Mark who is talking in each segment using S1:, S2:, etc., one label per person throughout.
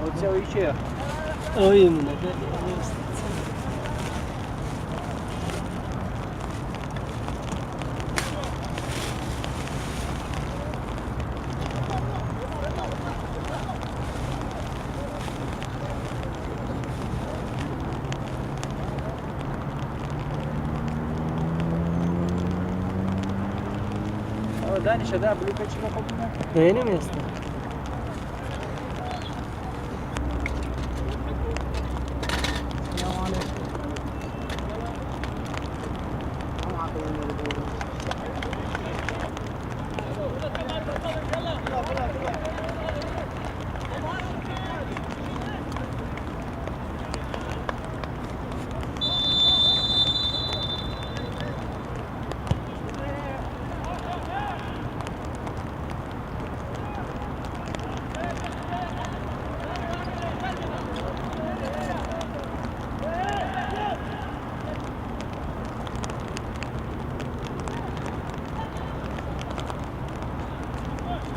S1: Оце ще.
S2: Ой, іменно.
S1: Дальше, да, блюкачка побудемо.
S2: Beğeniyor musun?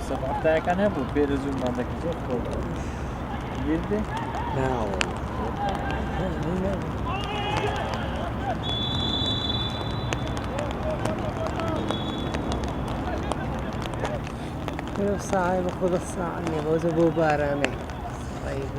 S1: Sabahta ne bu? Berizun'daki çok oldu. Girdi.
S2: Ne oldu? Pero sahibi خود الساعة هو بو بارانه طيب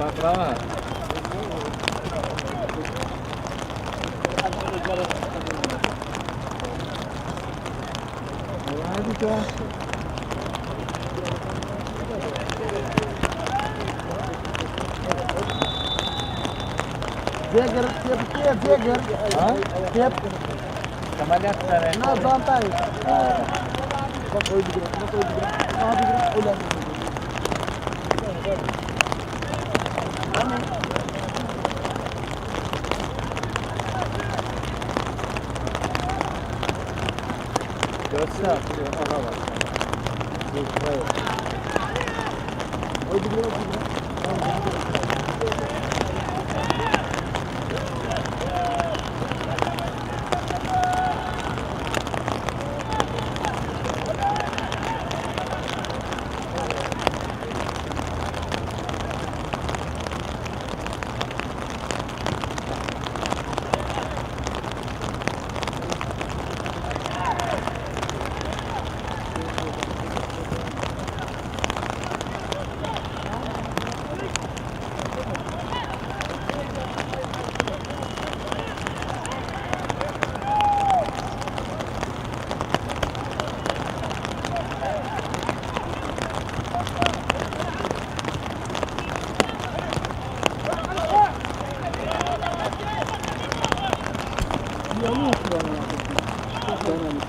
S1: Baklava. Hadi gel.
S3: Vegar, Vegar.
S1: Ha?
S3: Tep.
S1: Kamalak sana.
S3: Na zantai. Bak koy bir gram, koy bir gram. Abi bir ulan.
S1: Göster. Ona bak.
S3: Koy dibine bak dibine. Yanıyor şu an. Çok yanıyor.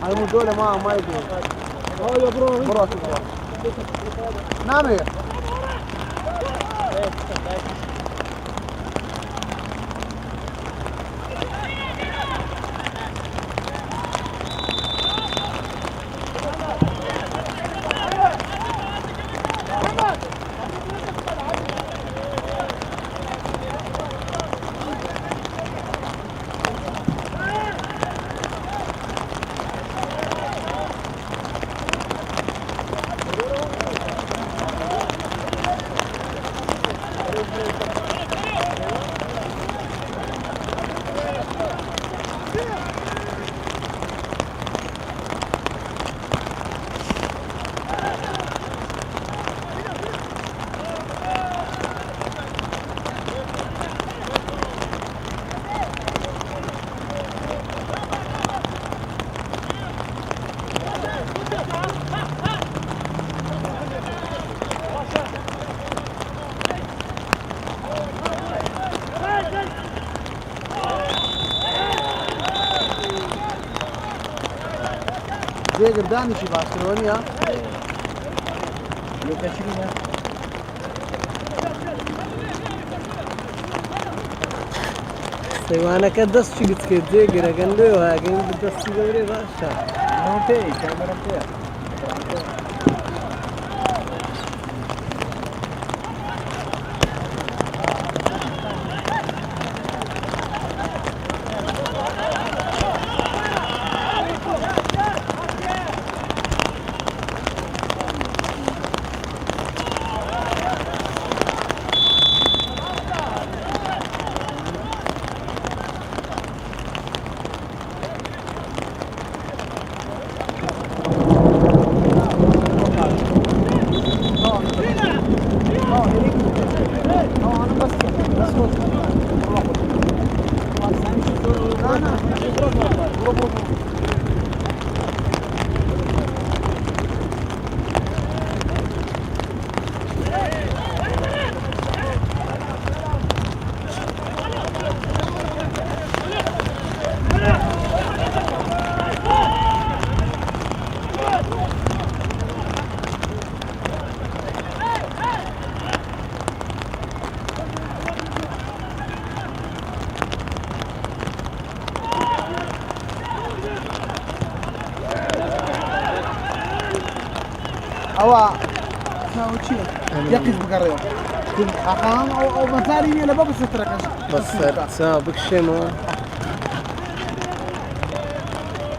S3: Al dole ma yedi. Ya bro. Name? زي قرداني في بارسلونيا
S1: Yok açayım ya.
S2: Saywana ka das chigit ke de gira gande wa gen das chigore rasha.
S1: Note, kamera pe.
S3: أوا ناوتشي يقف بقريو أقام أو مثالي أنا بس تركش
S2: Basar sabık şema.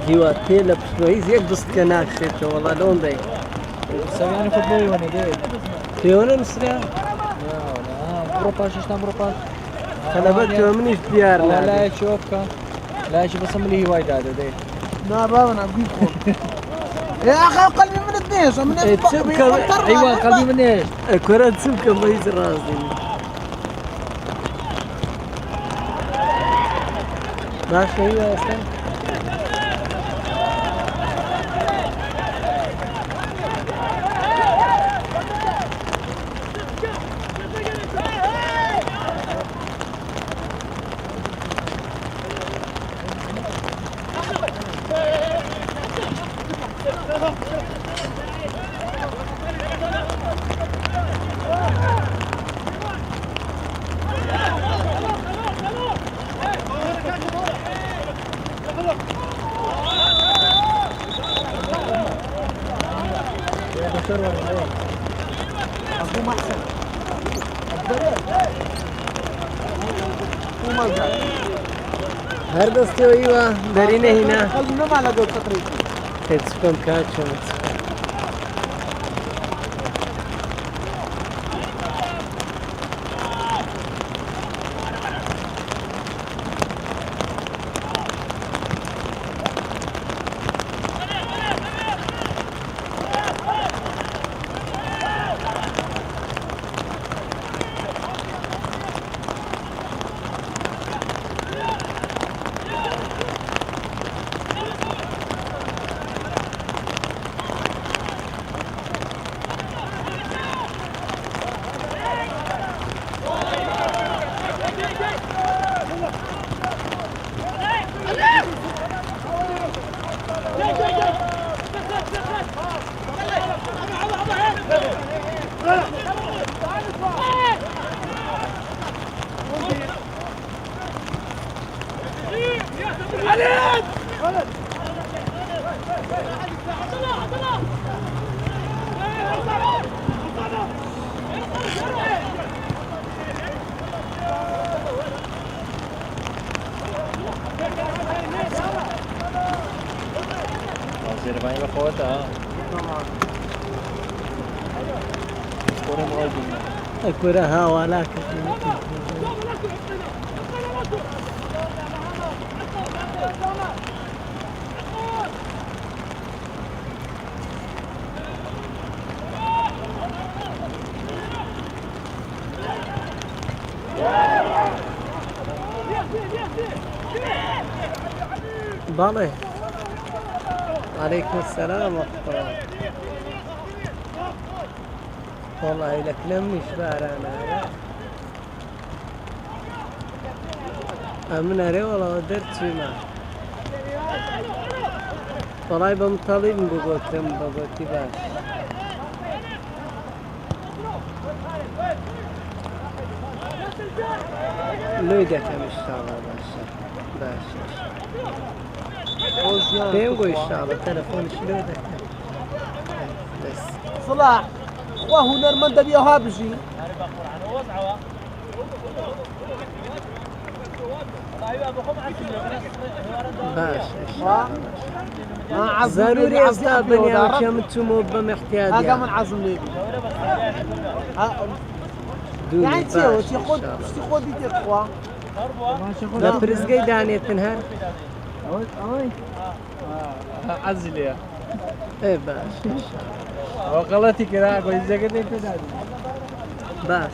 S2: Hiwa tela psmoiz yak dost kanak şeto wala don day.
S1: Sevgili futbol oynadı.
S2: Tiyona misra?
S1: Ya la, Avrupa şişten Avrupa.
S2: Kana bak tömün ihtiyar
S1: لا
S2: la.
S1: شوف كان لا شوف بس اللي هواي هذا ده
S3: ما بابنا أقولكم يا أخي قلبي من الدنيا من
S1: ايوه قلبي من ايش؟
S2: Kora tsubka mayız razı. Nasıl ya sen? دكتور ولا
S3: ابو محسن ابو مالك
S2: هر دستی ایوا درینه هینا
S3: قلب نما على دو تطريق
S2: تسكن كاتشو
S1: Azerbaycan بخواتها كورة مغادرة
S2: الكرة ها ولاك بالي عليكم السلام ورحمة الله والله لك لم يشبع انا امن اري والله درت ما والله بمطالب بقولتم بقولتي باش لو دكم ان شاء الله باش بينقو ان شاء الله تلفون شلو دكم بس
S3: صلاح وهو نرمن دبي هابجي
S2: باش
S3: ما عزم
S2: ضروري أصحاب بني أوشام تسمو بمحتاج
S3: هذا من عزم لي يعني تيو تاخذ دي تقوى
S2: لا برزقي دانية تنهار
S1: عزلية
S2: ايه باش
S1: وقالتي كده كويس زي كده انت
S2: باش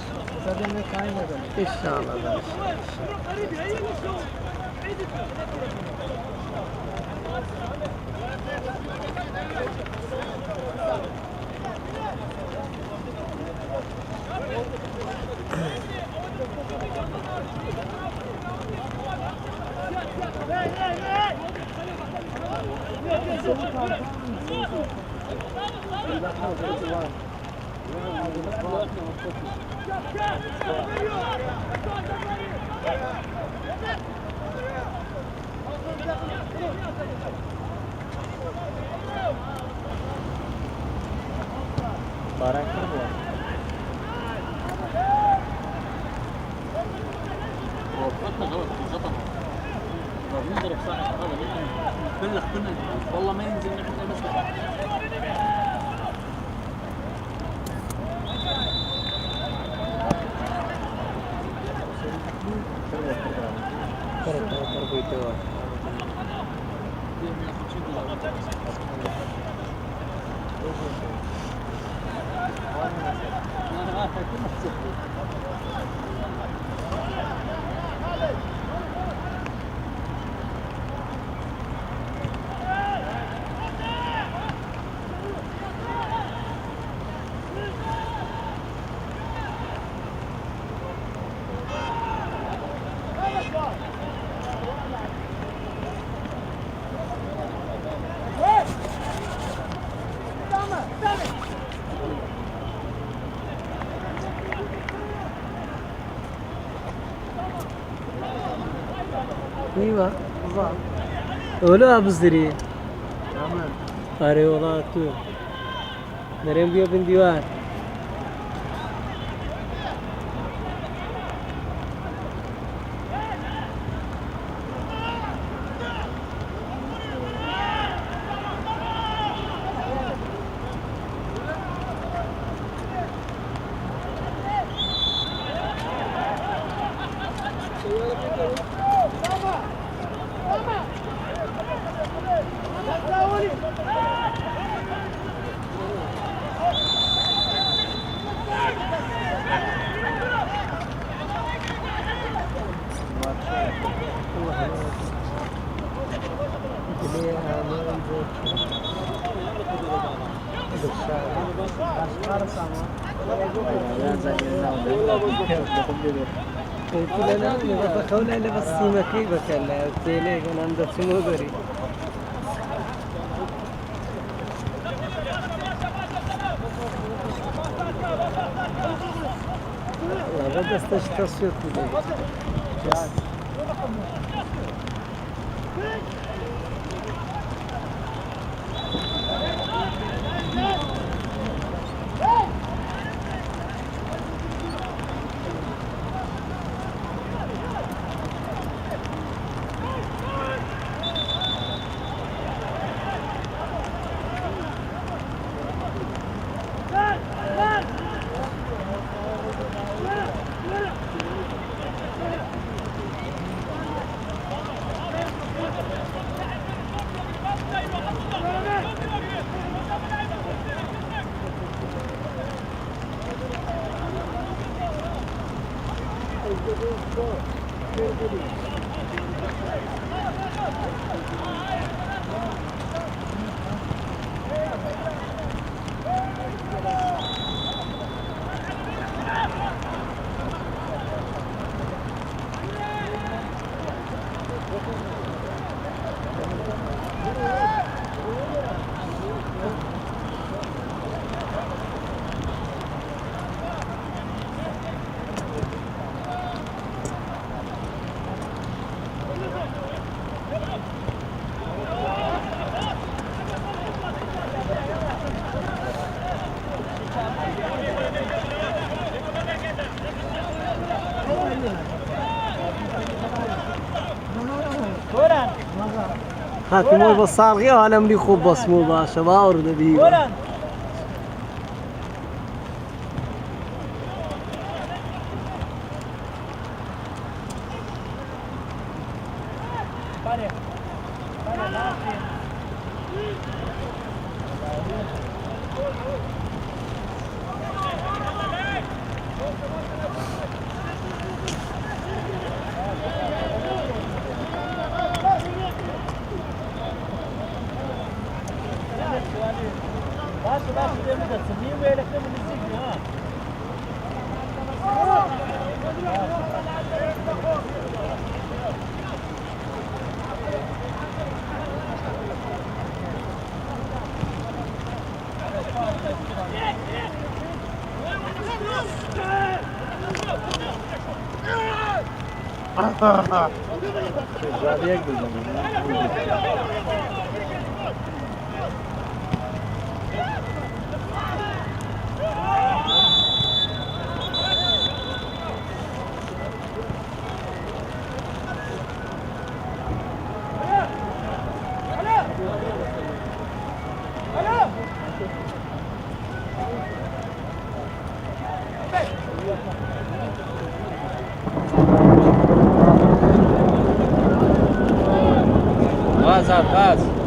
S2: ان شاء الله باش
S1: Barang kedua. نضرب صاحب بلغ كنا والله ما ينزل من عند المسبح
S2: ايوه ولا ابو زري
S3: تمام
S2: اري والله تو مریم بیا بین دیوار. Kulana ne bak kavla ile bas simakı bakalla tele ganan da sumo gari la basta stasyon tudo حاكم بصارغي وعالم لي خوب بصمو باشا باورد بيه
S1: غاز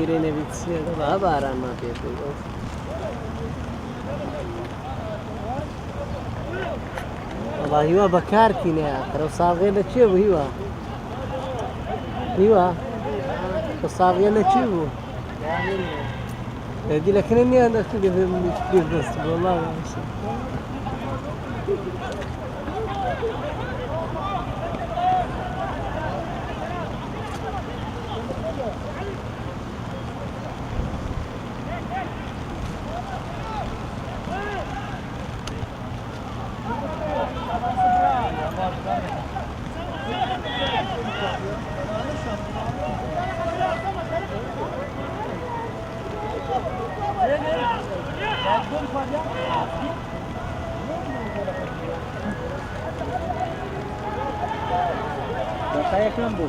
S2: میرینه بیتسیه و باران ما پیدا والله هوا بكارتي ترى صاغينا تشوفوا هوا صاغينا تشوفوا هذه لكن اني انا كده كيف بس والله
S1: Kayak lembu.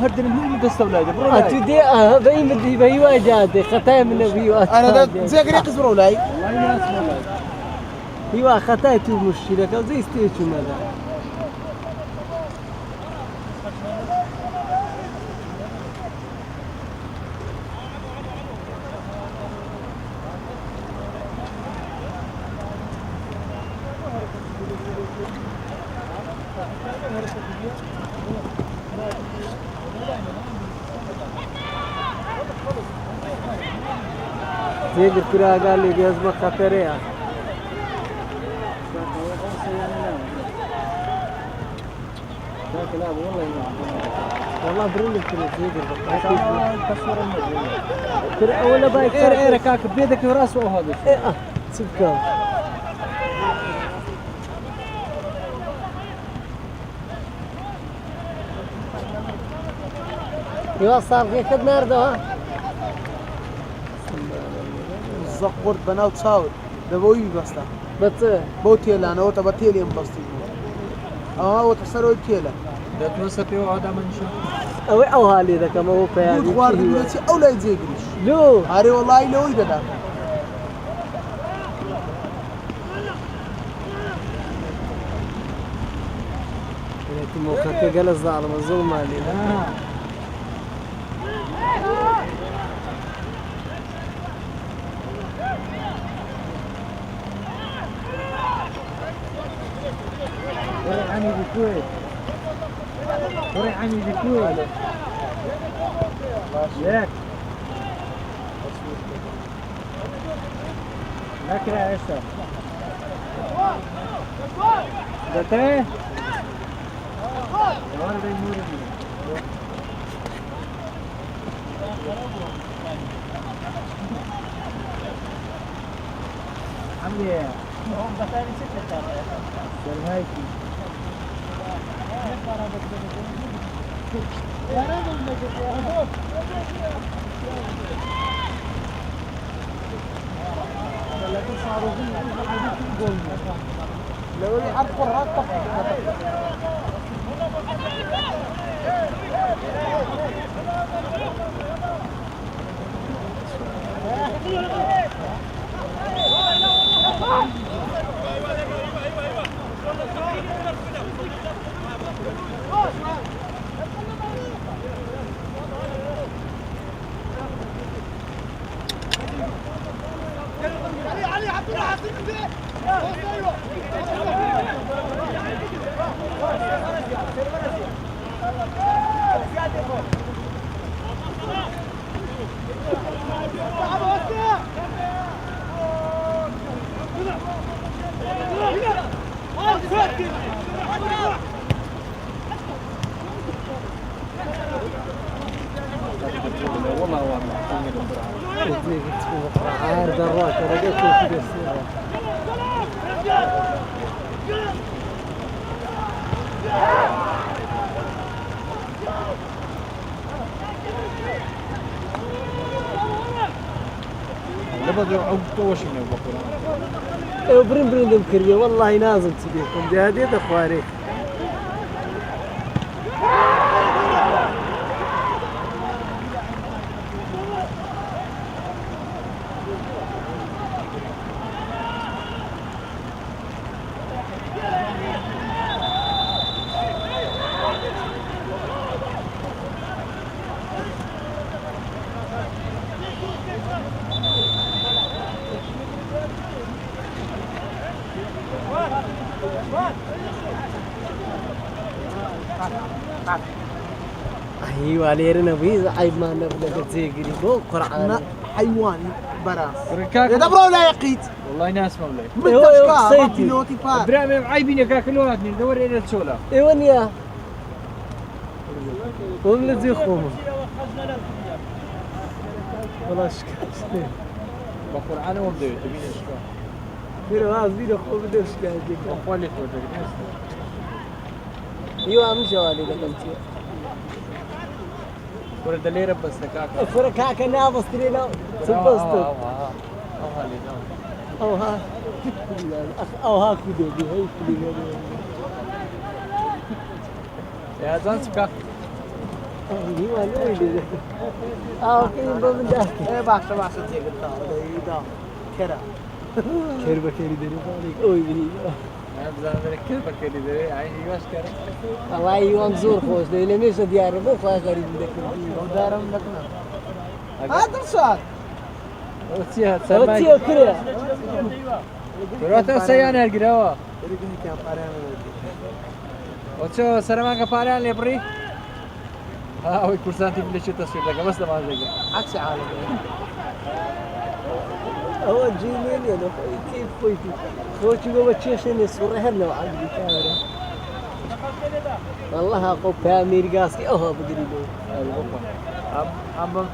S3: مهدن من قصة ولاده برو
S2: اتودي باي مدي باي واجاد خطايا من فيوات
S3: انا زي قريق زبرو لاي والله ناس
S2: ايوا خطايا تو مشكله زي استيتو ماذا زي الكرة قال لي بيزبط خطرية والله بريل الكرة زي
S3: تصوير
S2: الكرة ولا بايك
S3: ايه ركاك بيدك وراسه وهذا
S2: ايه سبكام يوصل في خد نارده ها
S3: الزقورت بناو تصاور ده بوي بستا
S2: بس
S3: بوتيلا انا وتا بتيلي مبسطي وتسرو تيلا
S1: ده توسطي وهذا منشا
S2: او هالي ذا كما هو في
S3: بود وارد بيتي او لا يزيقلش
S2: لو
S3: هاري والله لو يدا
S2: لكن موقعك قال الظالم الظلم علينا
S1: عني بالكويت عني بالكويت ياك لكن يا عيسى ده وانا ده يمور عامل ايه؟ هم ده ثاني ستة سلمايكي
S3: لو اللي حرف قرات
S1: والله هو
S2: عارض الراس رجعت كده السيارة.
S1: لبدو عقد وش من بقول
S2: برين برين ذكرني والله نازل تبيكم جهادي اخواني. ايوه علينا بيز عيب ما نبدا زي قريبو قرعه
S3: حيوان براس
S1: ركاك
S3: يا دبرو لا يقيت
S1: والله ناس مولي
S3: متشكا بيلوتي فار
S1: ابراهيم عايبين ياكلوا ندور الى السولا
S2: ايوه يا قوم زي خوم والله شكاش
S1: بقول انا وبدو تبين اشكال
S2: فيرو هاز فيرو خوم بدوش قاعد
S1: اخوالي تودي
S2: ايوه مش جوالي لك انت
S1: ورا دليل بس كاكا
S2: فرق هاك نافس ترينا سبستو او ها او ها كده دي هي كده
S1: يا زنسكا
S2: ايوه ليه اوكي بمن ده
S3: ايه باشا باشا تيجي ده كده
S2: كيربا كيري دري بالك اوي بني
S1: انا بزعل كيف بكري دري عيني واش كره
S2: والله ايوه زور خوش ده ليش ديار مو فاش غريب دك
S3: ودارم لكنا هذا السؤال
S1: وتيها
S2: وتيها كده
S1: كروتا سيانا الجراوا
S3: رجعني كان قارن
S1: وتشو سلامانك فاران ليبري ها هو كورسانتي بلي شو تصوير لك بس ما زي
S3: عكس عالم
S2: هو جيمين يا دو كيف خويتي خوتي لو بتشيشني الصورة هرنا وعاد بكاميرا والله اقو بامير قاسي اوه بقريبو
S1: عم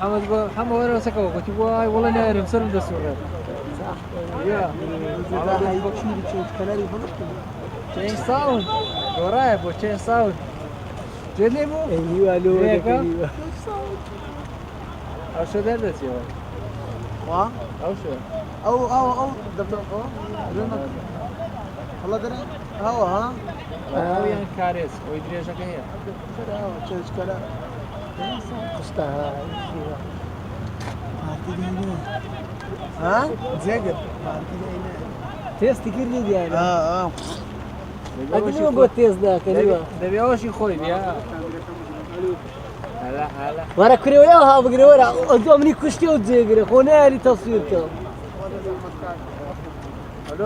S1: محمد وانا سكوا قلت واي والله نعرف سلم ده الصورة
S2: صح
S1: يا
S3: هذا هاي بتشيل كناري بنطلع
S1: تشين ساوند وراي بو تشين ساوند جدني مو
S2: ايوه لو ايوه
S1: او شو ده بس يا
S3: وا
S1: او شو
S3: او دبل والله دري هو ها
S1: او يعني كاريس ويدري ايش هي
S3: كده هو تشيل كده
S2: قشطة
S3: ها زيقر
S2: تيست كير دي يعني
S3: اه
S2: اكيد ما قلت تيست ذاك ايوه
S1: ده بيوش يخوي يا هلا هلا
S2: ورا كري وياها بقري ورا قدامني كشتي وتزيقري خونا لي تصوير كم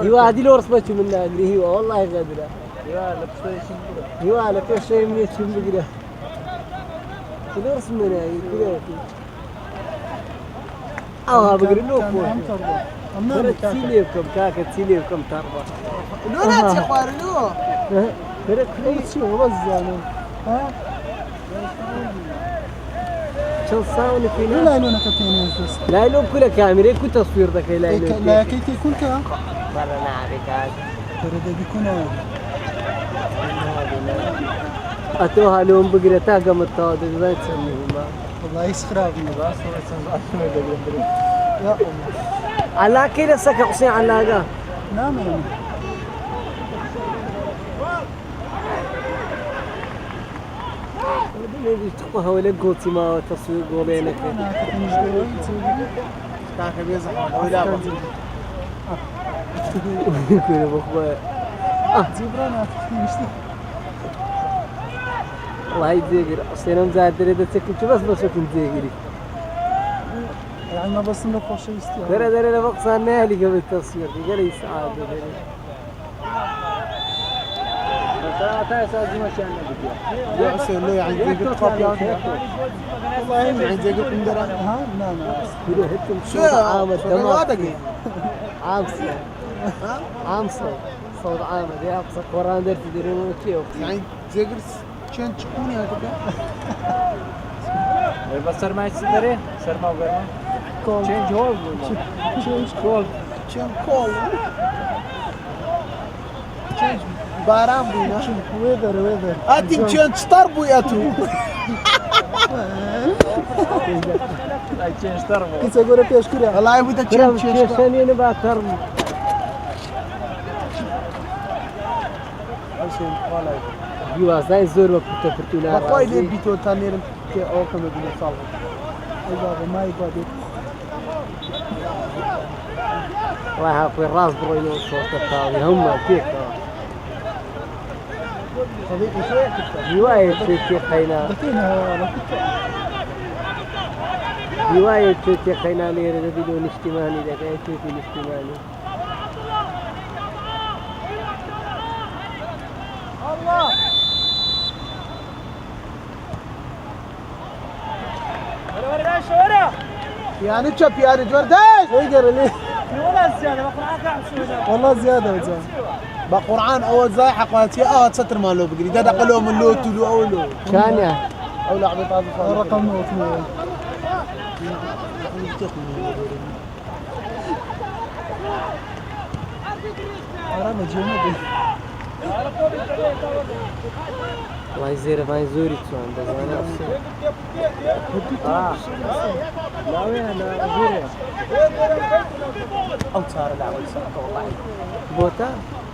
S2: ايوه هذه لو رسمتي منها اللي هي والله غادره
S1: يا لبس شيء
S2: ايوه على كل شيء من يتم بقري كل رسم منها كذا اه بقري لو فوق تسيليكم كاكا تسيليكم تربى
S3: لو لا تخوار لو
S2: فرق كل شيء وزانه
S3: ها
S2: شو صاوني فينا
S3: لا لونك تاني بس
S2: لا لون كلها كاميرا كل تصوير ذاك لا
S3: لا كي يكون كا
S2: والله نعرف هذا
S3: ترى بيكون
S2: اتوها لون بقري تاقم الطاود زي تسميهم
S3: والله يسخرابني
S1: بس
S3: يا الله
S2: على كده سكع حسين علاقه
S3: نعم
S2: نبي تقوها ولا قوتي ما تصوير قولينك
S3: أنا كنت جوي تسوي
S4: كاكا بيزح ولا بقى
S2: يقول بخبا
S3: زبرنا مشتي
S2: الله يدير أصلا مزادر إذا تكنت بس كنت زيري
S3: يعني ما بس إنه خوش يستوي
S2: ترى أنا بقصى نالي قبل التصوير قال لي سعادة
S1: تا ساعة ما شاء الله
S4: يا حسين لو يعني زي قلت قبل والله يعني زي قلت مدرا
S3: ها لا
S2: يقول هتم
S4: شو
S2: عامد
S4: هذا
S2: عامصة عامصة صوت عامد يا أقصى قرآن درت تدرون كيف
S4: يعني زي قلت كان تشكوني هذا
S1: بس سر ما يصير سر ما وقرنا
S3: كول
S1: change hole
S3: تشينج
S1: call
S4: كان كول باران بينا
S3: ويذر
S4: هاتي كان تطربو يا تو
S1: I change turbo
S3: كيف أقول لك أشكرها
S4: والله يبغى
S2: كلام
S4: كان
S2: شيء ثاني نبغى ترم
S4: حسين والله
S2: جواز لا يزور وقت تفرتونا
S4: بقاي لي بيتو تاني كي او كما يقولوا صالح
S3: أيوة ما يقعد
S2: راح أقوي الراس بروينو صوت الطاوي هم كيف
S4: صديقي شو يحكي
S2: رواية تيتي خينا
S3: دقينا
S2: رواية تيتي خينا ليرة بدون اجتماعي ده كان تيتي الاجتماعي
S4: يعني تشوف يعني جورداش
S2: ويقرا ليه
S3: والله زيادة وزيادة
S4: بقرآن أول زاي حقاتي تستر مالو بقري ده دقلوا من لو تلو أولو
S2: كان يا
S4: أو لعبة هذا
S3: رقم 2 أرانا جيمة
S2: الله يزير ما يزوري تسوان بس أنا أفسر
S1: لا وين انا زوري
S4: أو صار لعبة ساعة والله
S2: بوتا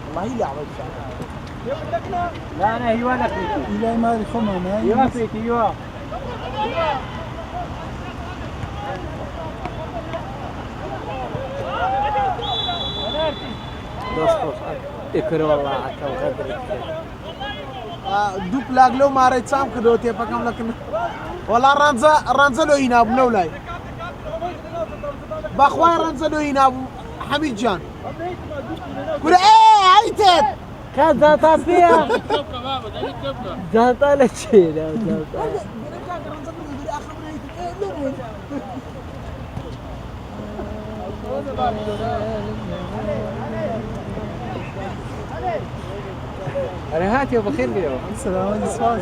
S4: والله لعبة ساعة
S1: لا انا هيوانا فيك
S3: إلى ما يخمها ما
S1: هيوا فيك هيوا
S2: نصفر اكرم والله عكا وغدر
S4: دوب لاغلو ماري سام كدوتي فكم لكن والله رانزا لو يناب نولاي باخوي رانزا لو يناب حميد جان قول ايه عيتت
S2: كان زاتا فيها زاتا لا شيء لا زاتا
S1: انا هاتي وبخير اليوم
S3: السلام عليكم سواز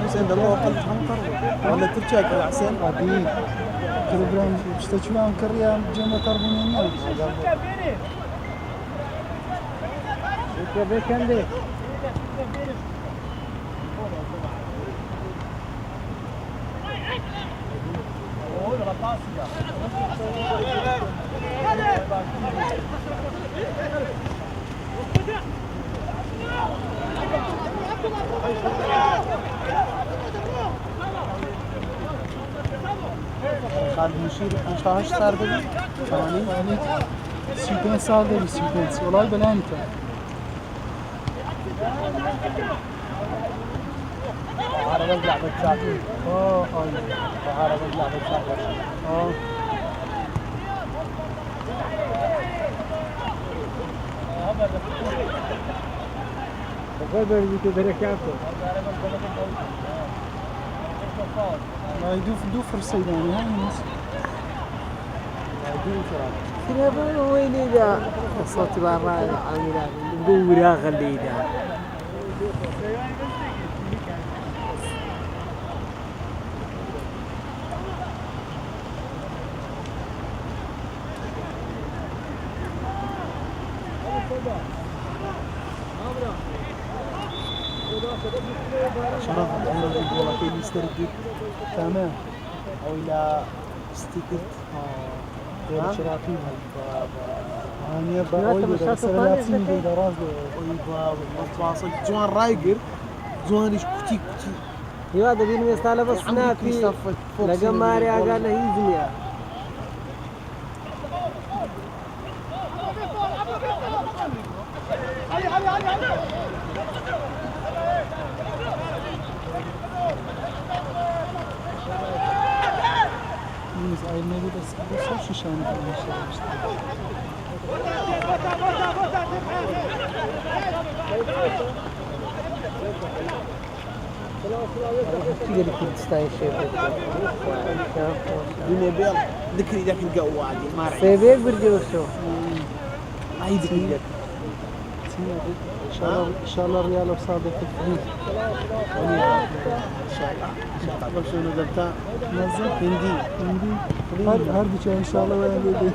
S4: حسين ده الله قلت ولا ترجع يا حسين
S3: عادي كيلوغرام بشتشوان كريا جنة تربونين
S1: كيف كان دي
S4: خالد مشير مش صار بي ثواني
S3: سيكونس صار ده سيكونس والله بلانتا
S4: عربة لعبة شاكر عربة لعبة شاكر
S1: بقول بيجي بركاته
S3: ما يدوف السيداني هاي الناس
S2: كنا وين إذا صوت برا عاملة دورا خلينا
S4: شرف والله كي يستردد
S3: تمام
S4: او الى ستيكر
S3: شرافين هاني بقول لك سلاسين دي دراسة
S4: ويبا والتواصل جوان رايقر جوان كتي
S2: هذا بين مستعلى بس نافي لقى ماريا قال له يزني
S3: Ay ne bir de sıkılırsa şu şanı
S2: تقدر كردستان شيء
S4: دنيا بيض ذكري ذاك الجو عادي ما رأيت
S2: سيبيك برجع شو
S4: أي ذكري
S3: إن شاء الله ريال وصادق الفريق
S4: إن شاء الله طب شو نزلتها
S3: نزل
S4: هندي
S3: هاردي إن شاء الله وين بدي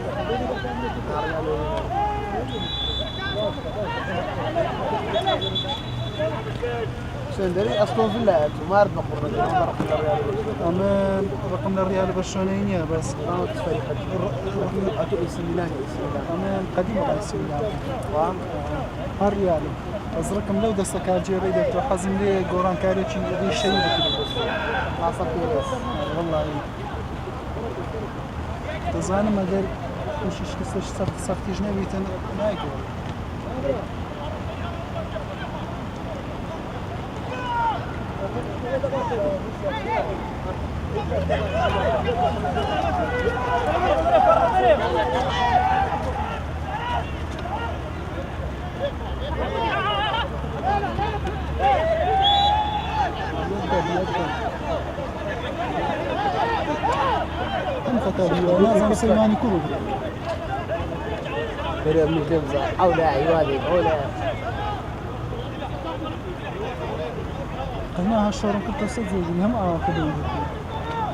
S4: سندري أصلا في الله ما أرد نقول
S3: أمان رقم الريال برشلونية بس
S4: ما تفرق أتو اسم ميلان
S3: أمان قديم على اسم ميلان هالريال از رقم لو دستك الجيري دكتور حزم لي قران كاريتشي دي شيء
S4: ما صفي بس
S3: والله تزاني ما قال وش قصة صفتي جنبي ما يقول لازم سليماني كله
S2: فريق من جمزة حول عيوادي حول
S3: قلنا هالشهر كنت أستزيد هم كده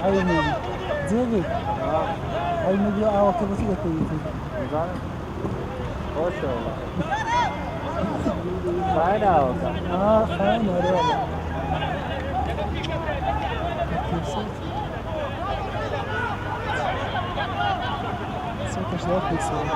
S3: عيني زيك عيني بيا كده كده كده
S1: خوش خاين آوكا
S3: خاين هريالة سوكش داخل يسوي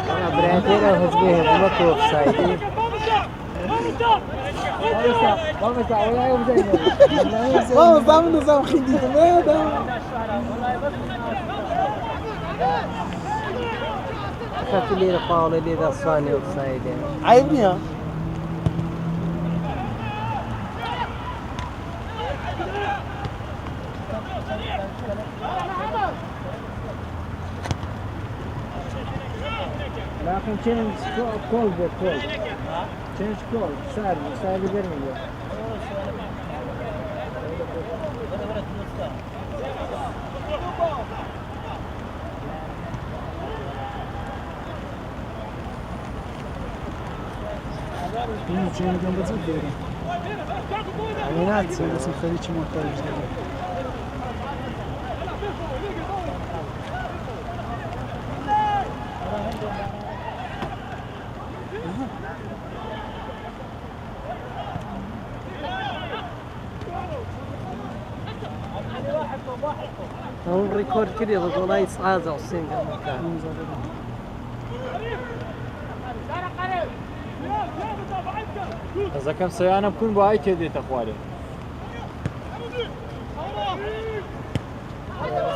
S2: أنا بريتينا وهزبيه بمكو اوفسايد
S4: vamos vamos نظام خندي تمام
S2: خاف لي القاول اللي ذا صاني اوفسايد
S4: عيبني ها
S1: لكن change call the call change call سار برمي
S3: يجي جنب زبير
S2: يعني ناتس
S3: بس الخليج محتاج
S2: هو الريكورد كده يقول لا يصعد عصين كان
S1: إذا كان سيانا بكون بأي كده تقوالي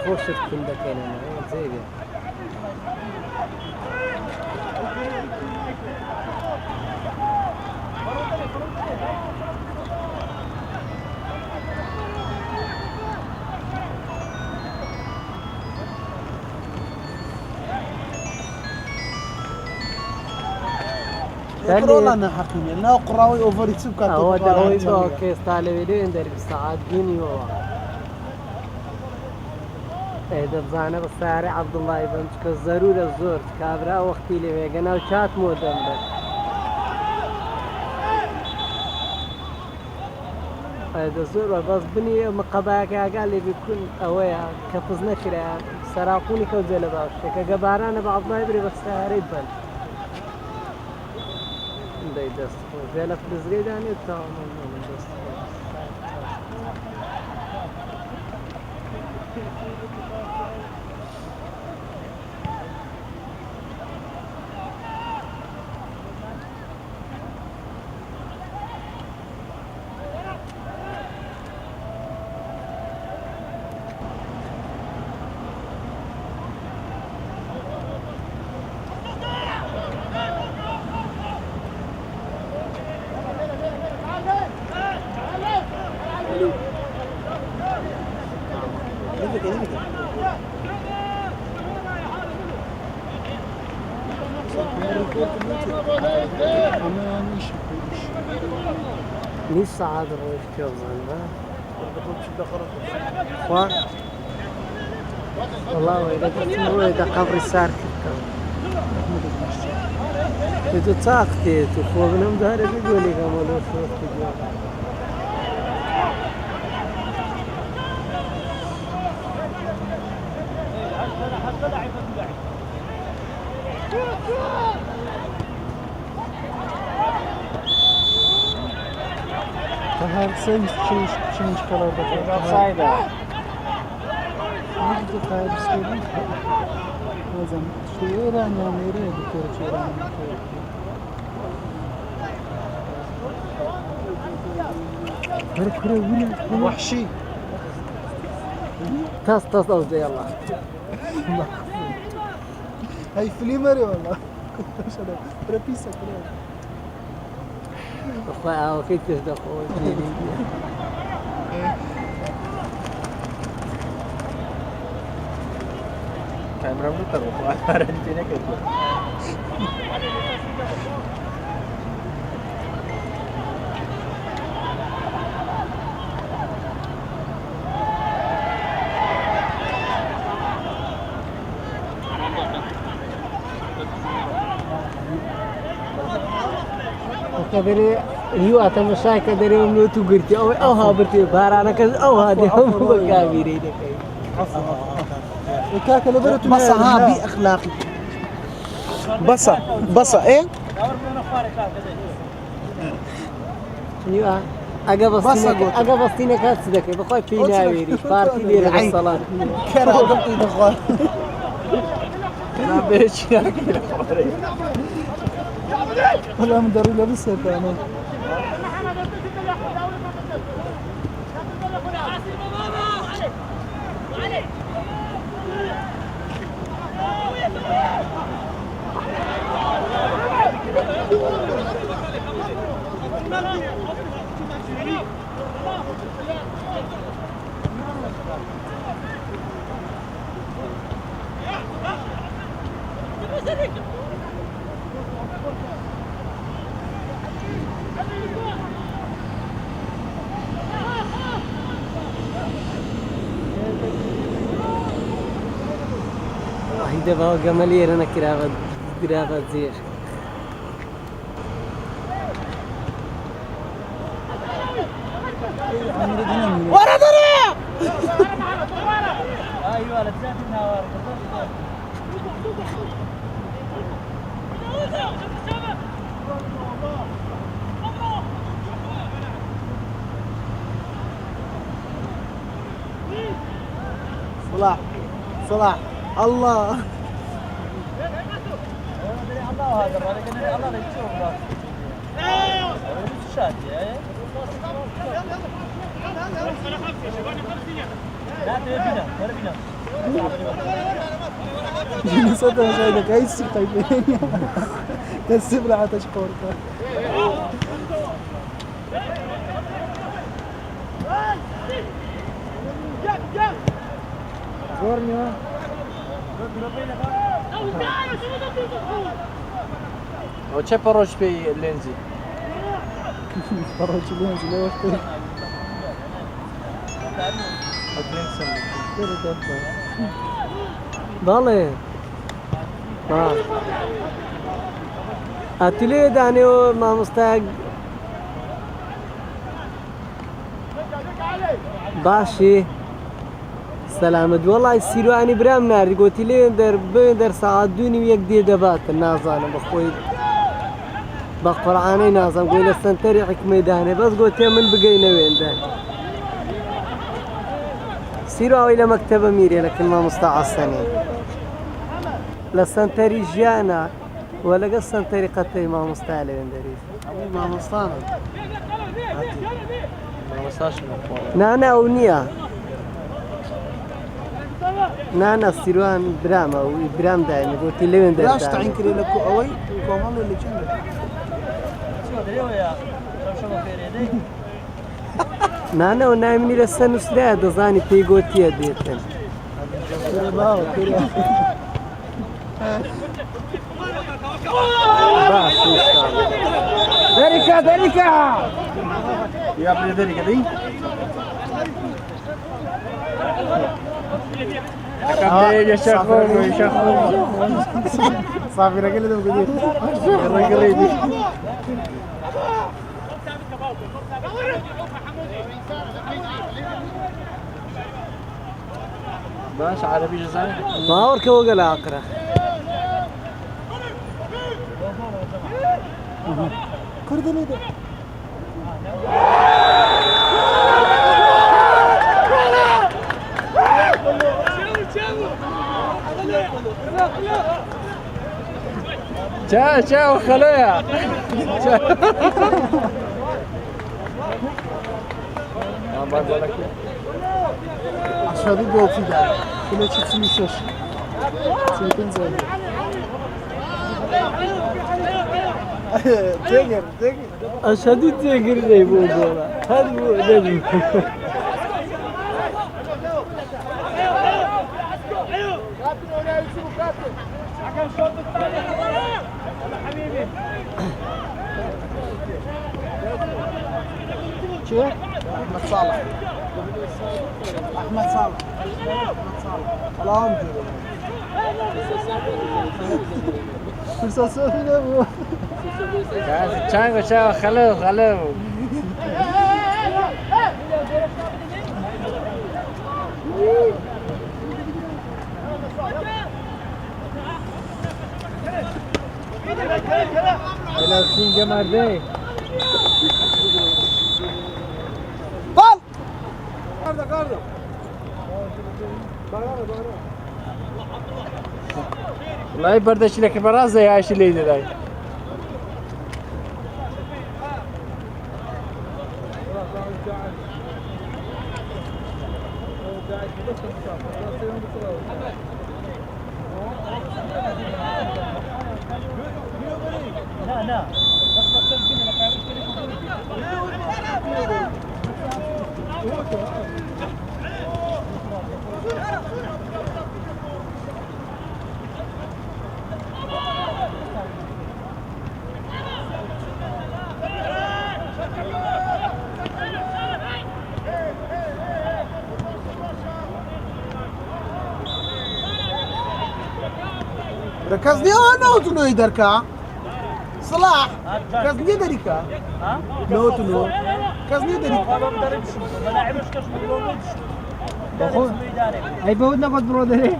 S2: خوشت كل ده كان زي ده
S4: والله أنا حقيقي أنا قراوي أوفر يتسوق كاتو
S2: هو ده هو يبغى كيس طالب يدين درب ساعات جيني هو هذا بزانا بسارع عبد الله ابن كزرور الزور كابرا وقتي لي ويجنا وشات مودم هذا زور بس بني مقباك قال لي بيكون أويا كفزنا كده سراقوني كوزيل باش كجبارنا بعض ما يبري بس ريبل ده يدس زيلا فلزقي داني تمام من دس
S3: أما يعني إيش
S2: نص ساعة روش كمان ما والله إذا تسمعوا إذا قبر السارك إذا تساقتي تفوقنا مدهر بيقول لك أمالو شو تقول
S3: هذا سيم change color but
S1: Offside.
S3: نجد خارج سكيلي لازم شيران يا ميري دكتور شيران كره ولا
S4: وحشي
S2: تاس قصدي يلا
S3: هاي فليمري والله كنت شنو بريبيسا كده
S2: أخويا وكيف تصدقوا
S1: Kamera muter kok ada di sini kayak gitu.
S2: كبري يو أتم شاي كدري ومنو تقولتي أو هابرتي بارانا كذا أو هذه هم بكابيري ده كي
S3: وكاك لبرت
S4: بصة ها بي أخلاقي بصة إيه
S2: يو أجا بستينك هتصدق بخوي في ناويري بارتي دير الصلاة
S4: كرا قلتي دخول
S1: Kenapa sih kira kemarin?
S3: والله من داري لابس انا
S2: هيدا بقى جمالير أنا كرافة زير
S4: ورا دري
S1: ايوه لبسات النهار
S4: صلاح الله
S1: هذا الراجل كان الله لا يشوف الشات لا تبينا تبينا
S3: جيني صدق شايفك هاي السبت طيبين كسب لها تشكورك Gornio.
S1: O c'è Parosh pe Lenzi?
S3: Parosh Lenzi ne وقت
S2: بالله ما أتلي دانيو ما مستعد باشي سلامت والله يصيروا يعني برام نار قلت لي در ساعات دوني ويك دي دبات النازانة بخوي بقرآني نازم قول السنتري حكمة داني بس قلت يا من بقينا وين ده سيروا إلى مكتبة ميري لكن ما مستعصني للسنتري جانا ولا قصة طريقتي ما مستعلي وين دريس
S4: ما مصطانا
S1: ما مساش
S2: نانا أونيا نانا سيروان براما وبرام دائما قلت لي وين
S4: لاش تعين كري لك أوي كومال اللي جنبك
S2: نانا ونايمني لسه نسرع دزاني تيجوتي ديتن
S3: كري باو كري
S2: باش ان شاء الله.
S1: Derika! Ya punya Derika tadi? Acabei de achar fogo,
S4: صافي راه قال لهم قدير
S1: باش عربي جزائري
S2: ما اورك وقال اقرا.
S3: كردني ده
S1: Ciao خلويا
S3: aşağıda bir oltu geldi. Buna çiftini şaş. Çekin zayıf.
S4: تاجر
S2: اشهد تاجر زي بودولا هذا هو دبي.
S3: Şey?
S4: احمد صالح احمد صالح اللهم
S3: Fırsat söyle bu.
S1: Ciao خلو Helal olsun Cemal Bey.
S4: طال
S1: والله بردش لك برازة يا ايش اللي داي
S4: ركزني نوتو يدركا صلاح ركزني دريكا نوتو ركزني دريكا
S1: اي بودنا قد برودري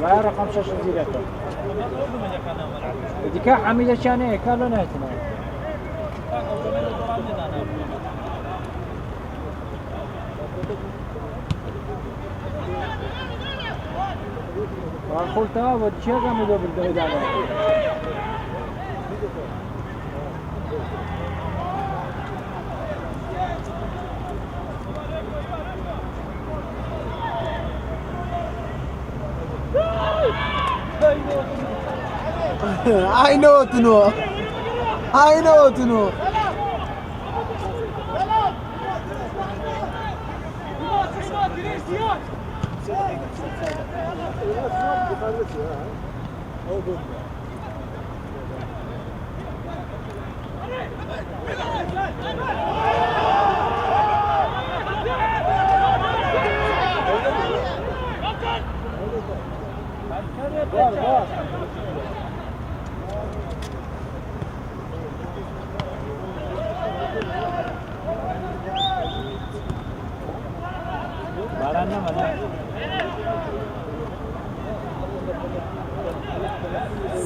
S1: لا رقم 6 زيادته ديكا حميدة شانه كالو نهتنا قلتها وتشيغا مدو بالدرجة
S4: I know to know. I know to know.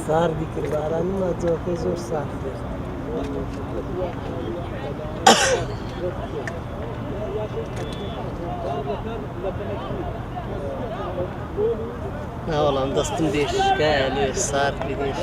S2: صار ذكر باران ما توقي زور صار لا والله انضستم ديش قالوا صار لي ديش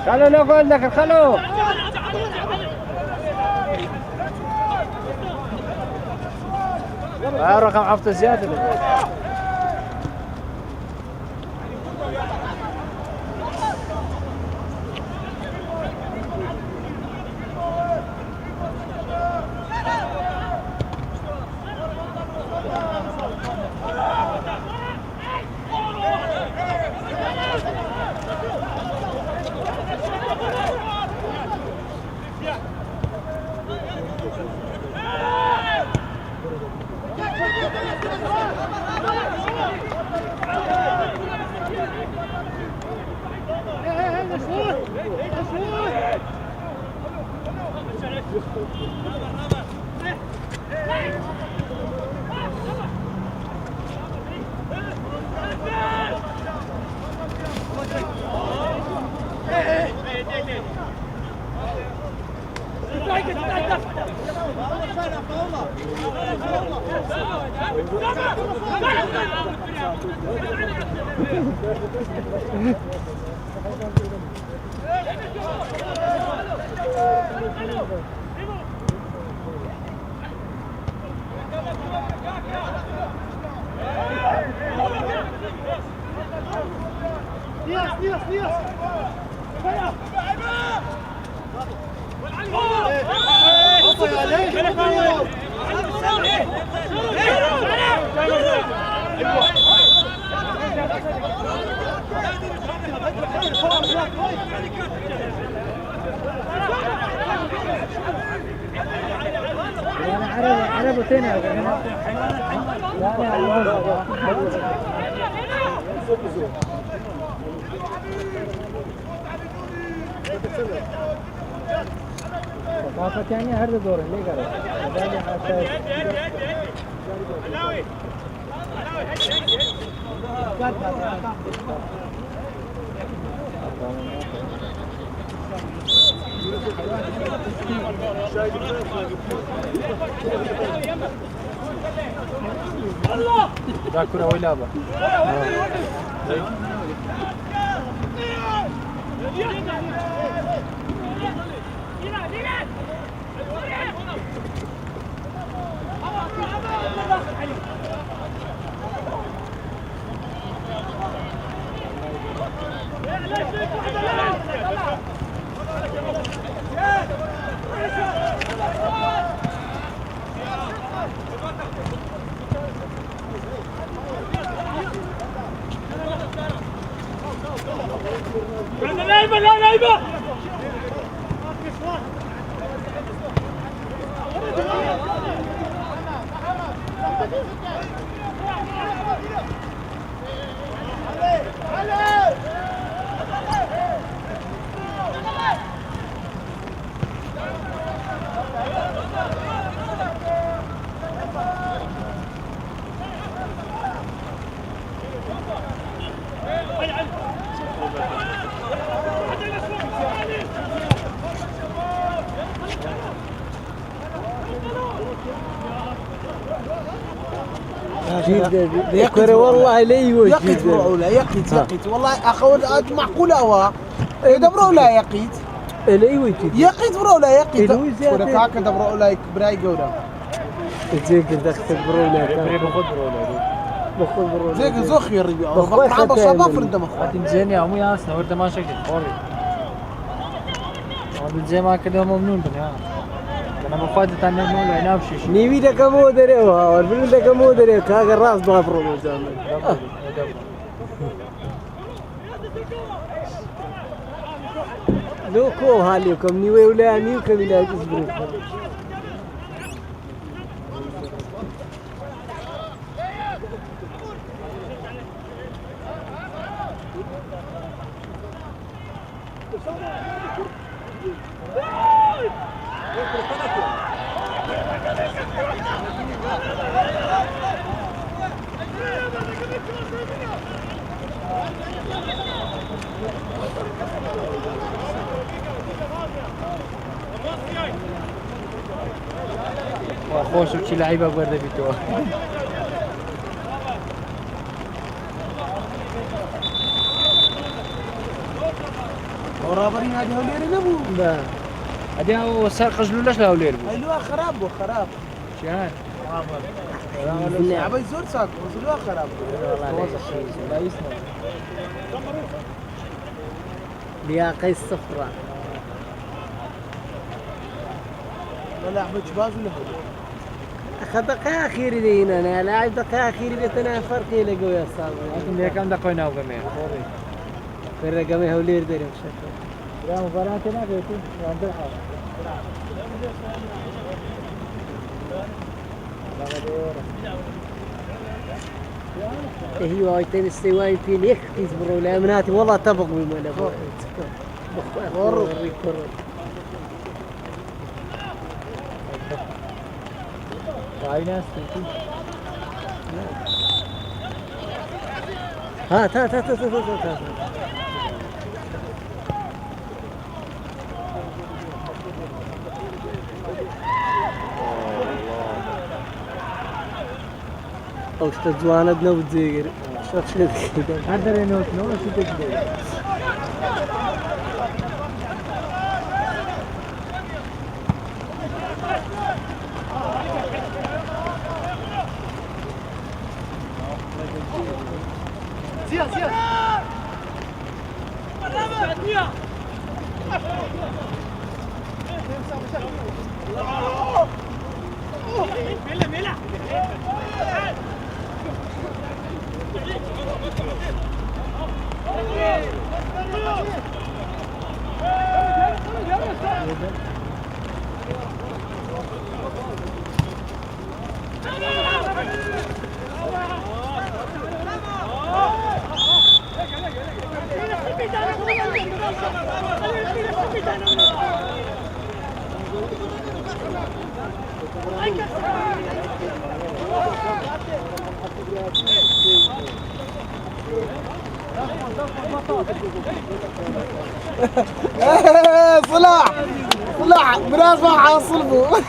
S1: خلوا له جول لك خلوا رقم عفط زيادة ثقافة يعني هذا دور اللي ده كرة ولعبة
S5: لعيبة
S2: يكره والله لي وجه
S4: يقيت ولا يقيت والله اخو معقوله هو دبروا لا يقيت
S2: لي وجه
S4: يقيت برو لا يقيت ولا كاك دبروا لا براي جودا
S2: زيك دخت برولا بخذ برولا
S4: زيك زخ يا ربي بابا شباب فرد مخ
S1: هاتي مزين يا عمي اسنا ورده ما شكل قوي هذا زي ما كده ممنون بني انا مفاد تاع ممنون لا ينافش
S2: نيوي ده كمو دريوا والبن ده كمو دريوا كاغ الراس بقى برولا زمان لو كو حالكم نيوي ولا نيو كميلا جسبرو
S1: خوش وشي لعيبه برده بيتو
S4: ورابرين هذه هولير نبو
S2: لا
S1: هادي هو سرق جلولاش لا ولير
S4: هيلوها خراب وخراب
S1: شان
S4: عبي زور ساق وصلوها خراب
S2: والله لا يسمع لياقي الصفراء
S4: ولا عبي جباز ولا هو
S2: أخذ دقيقة أخيرة دينا أنا لاعب دقيقة أخيرة بيتنا فرق إلى قوي أصلا
S1: لكن ليه كم دقيقة وكمان
S2: فرق قوي هولير ديري مشكلة
S3: يا مباراة هنا بيتي عند الحال
S2: هي وايتين استواي في ليك تزبروا لأمناتي والله تبغوا الملا ورق
S3: عيناس
S2: هات أو اشتجوانا بنو تزيقر شوف شو كده
S3: هذا رينوت نو شو تقدر
S4: طلع براس ما حاصلبه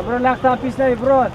S2: Bro, lakta pisne bro.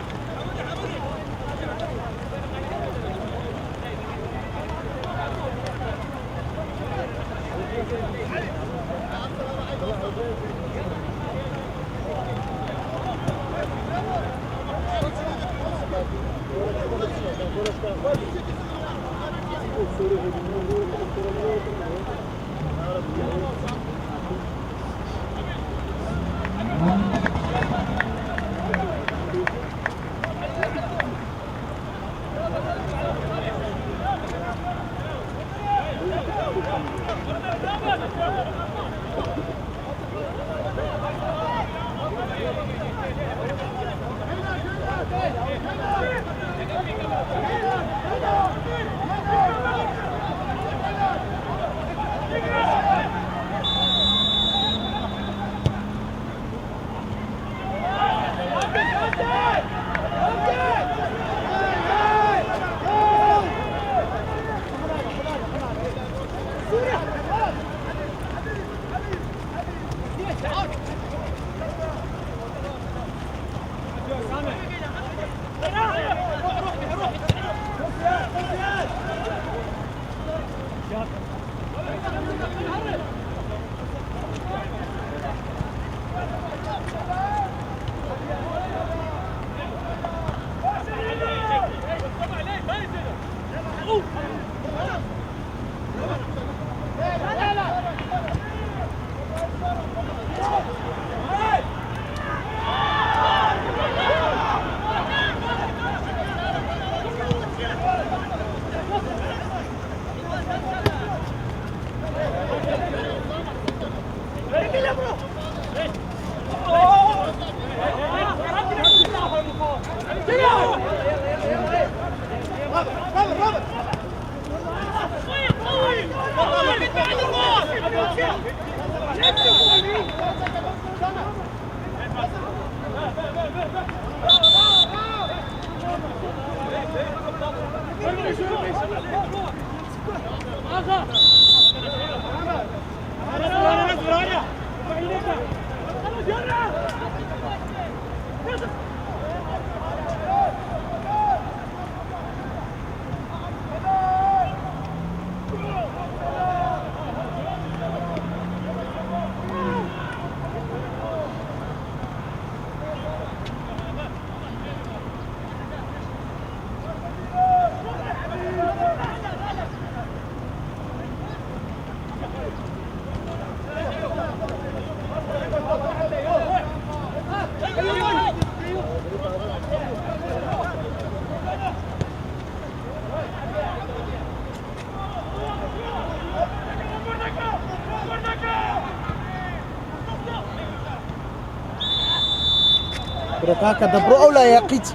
S4: كره كاكا دبرو أولا يا قيت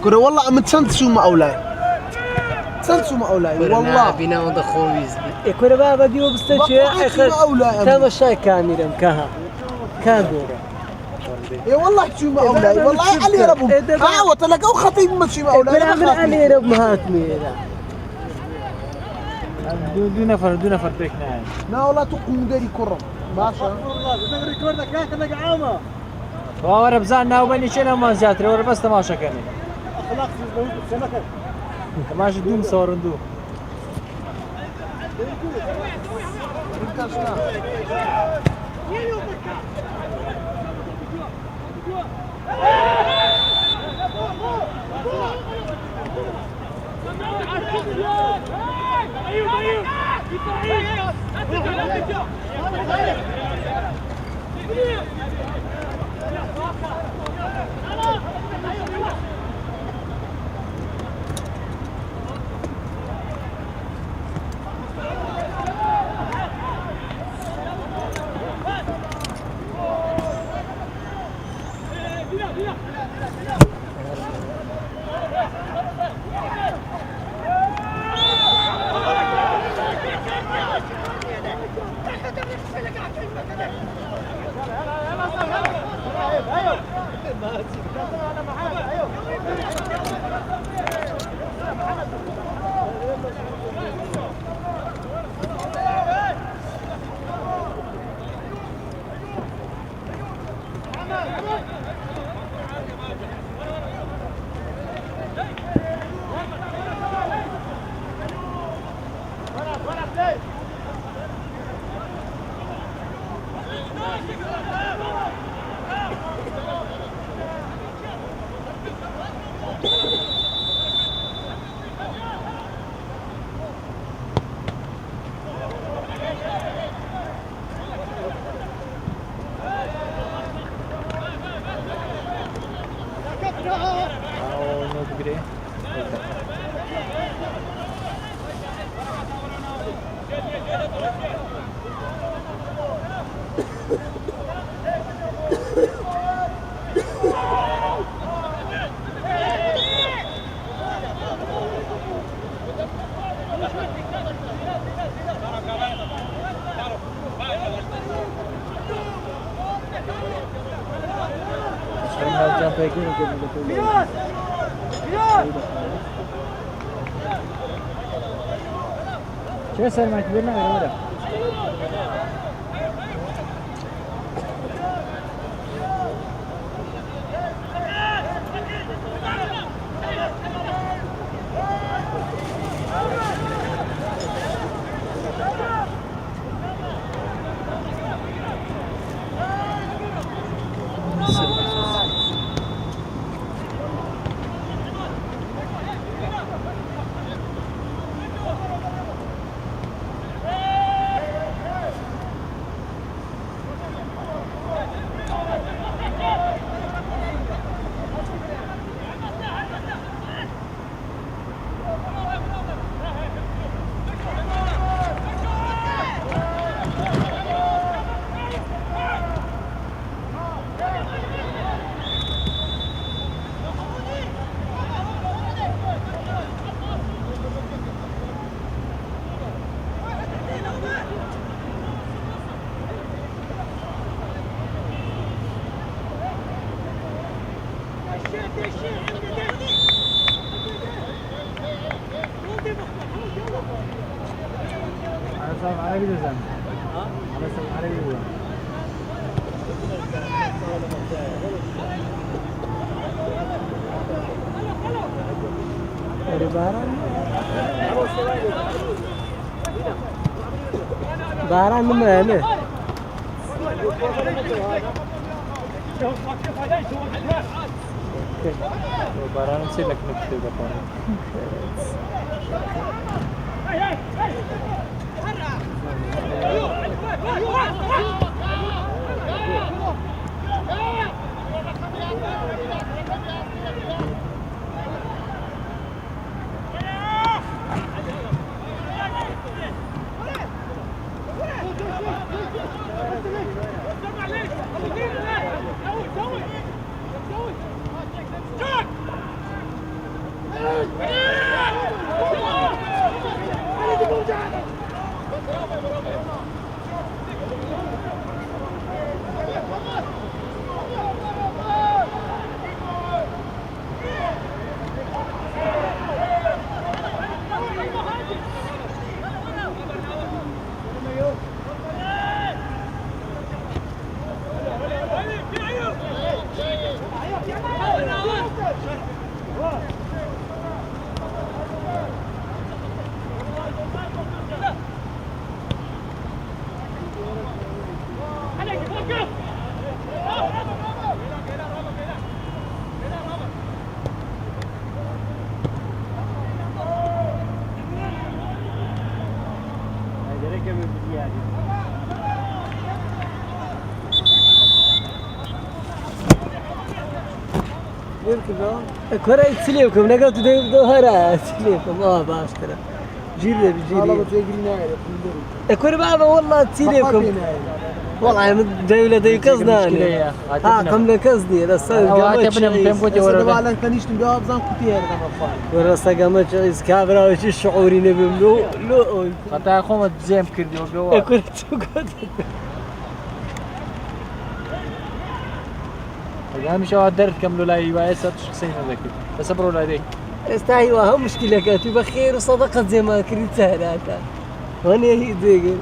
S4: كره والله أم تسنتسو ما أولا تسنتسو ما أولا والله
S2: بنا ودخويز يكون بابا ديو بستشي
S4: بقى ما أولا
S2: تابا الشاي كاميرا كها كاميرا
S4: يا والله شو ما أولا والله علي ربهم وتلقوا خطيب ما شو ما أولا
S2: من علي رب مهاتمي
S1: دو نفر بيكنا
S4: لا والله تقوم داري كرة باشا
S1: وأنا بزعنا وبني شينا ما زياتري ورا بس تماشى كاني تماشى دوم صور دوم Ben alacağım peki mi dedim. Şey sermayet birine ver öyle. Ana sahip arayabiliriz yani. Ana sahip arayabiliriz.
S2: Dari baran. Baran mana?
S1: Baranın şeyle kınıktı bakalım.
S2: كرة تسليكم نقلت ظهرها تسليكم باشترى جيب لي بجيب كرة بعض والله تسليكم والله جاي لدي قصدنا قمنا قصدي بس
S4: Sabahleyin tanıştım bir abzan kutuya yerden afan.
S2: ورا قامت اسكابرا وش الشعوري نبي لو
S1: Hatta akoma zem kirdi o bir var.
S2: كرة تقعد
S1: Yani bir şey var der كملوا لا يبقى satış سنة ذاك بس برو لا دي.
S2: استحي وهم مشكلة كانت بخير وصدقة زي ما كنت سهلاتها وانا هي دقيقة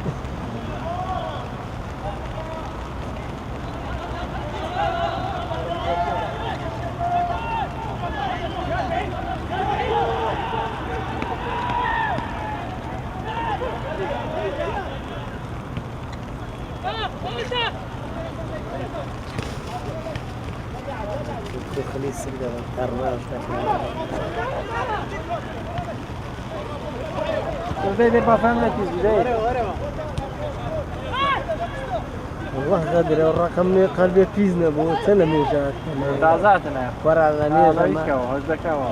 S2: خليص كده قررت
S1: Böyle bafemle tizgide.
S2: والله غادر الرقم قلبي فيزنا بو سلام يا جات
S1: Razatına.
S2: ورا غني
S1: Amerika o, Hozdaka o.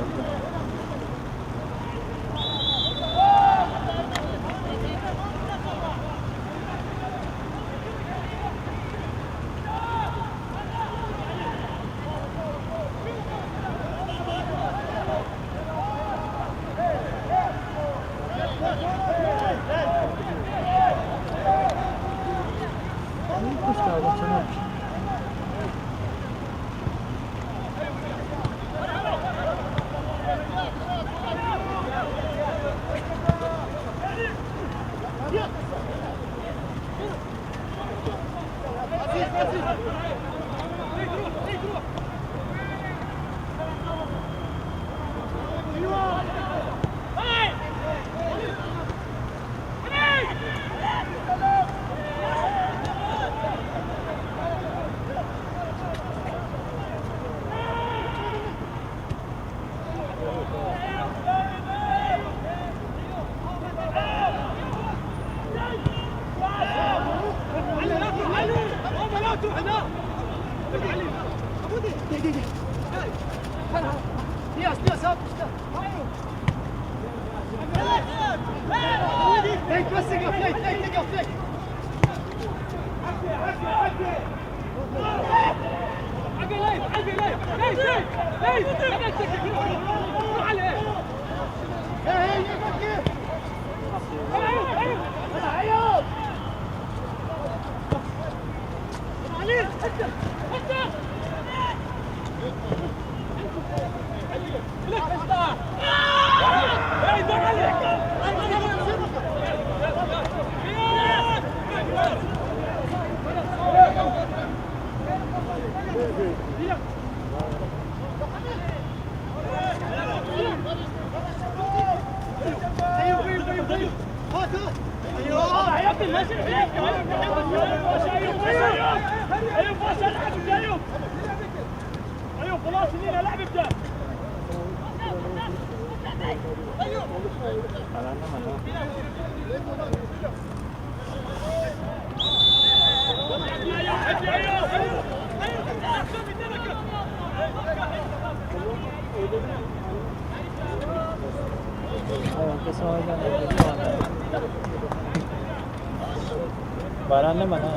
S3: Baran naman ha.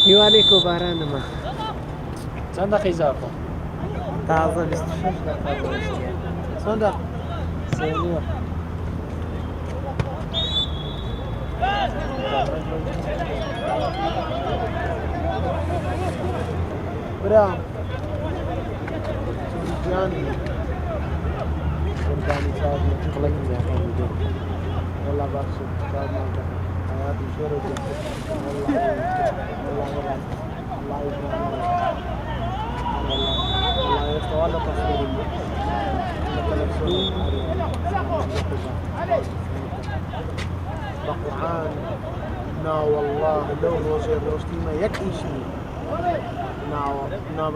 S2: Hiwalay ko bara naman.
S3: Saan na kayo Zako?
S2: Taza bistişir.
S4: Sonra
S3: Seviyor.
S4: برا يعني قرباني صاحب قلق يا اخي والله بخشوا صاحب ما حياتي شرط والله والله الله يكرمك الله يستوعب تصوير بقعان نا والله لو روزي روستي ما يكفي شيء نا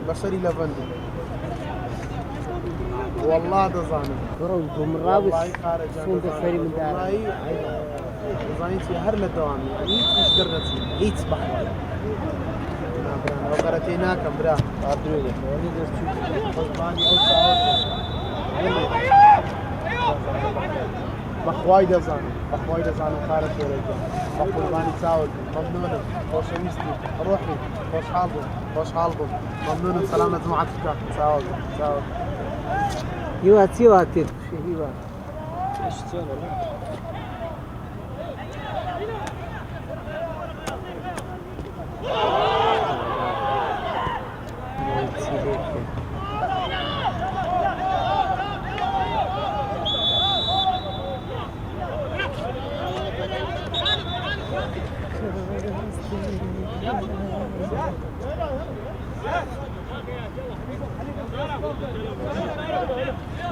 S4: بصري لفندي والله ده ظالم
S2: Buram gumrabis.
S4: والله خارج
S2: Funda feri min dar.
S4: والله ظالم في هر لدوام يعني مش درتي هيت بحر لو قرأتيناك برا
S3: Adriyeli.
S4: غضباني او ساعات بخواي ده ظالم بخواي ده ظالم خارج ورجع بقرباني ساول ممنون خوش مستي روحي خوش حالكم ممنون سلامة معك ساول
S2: Hivat hivatir. Hivat.
S3: İşitiyor oğlum.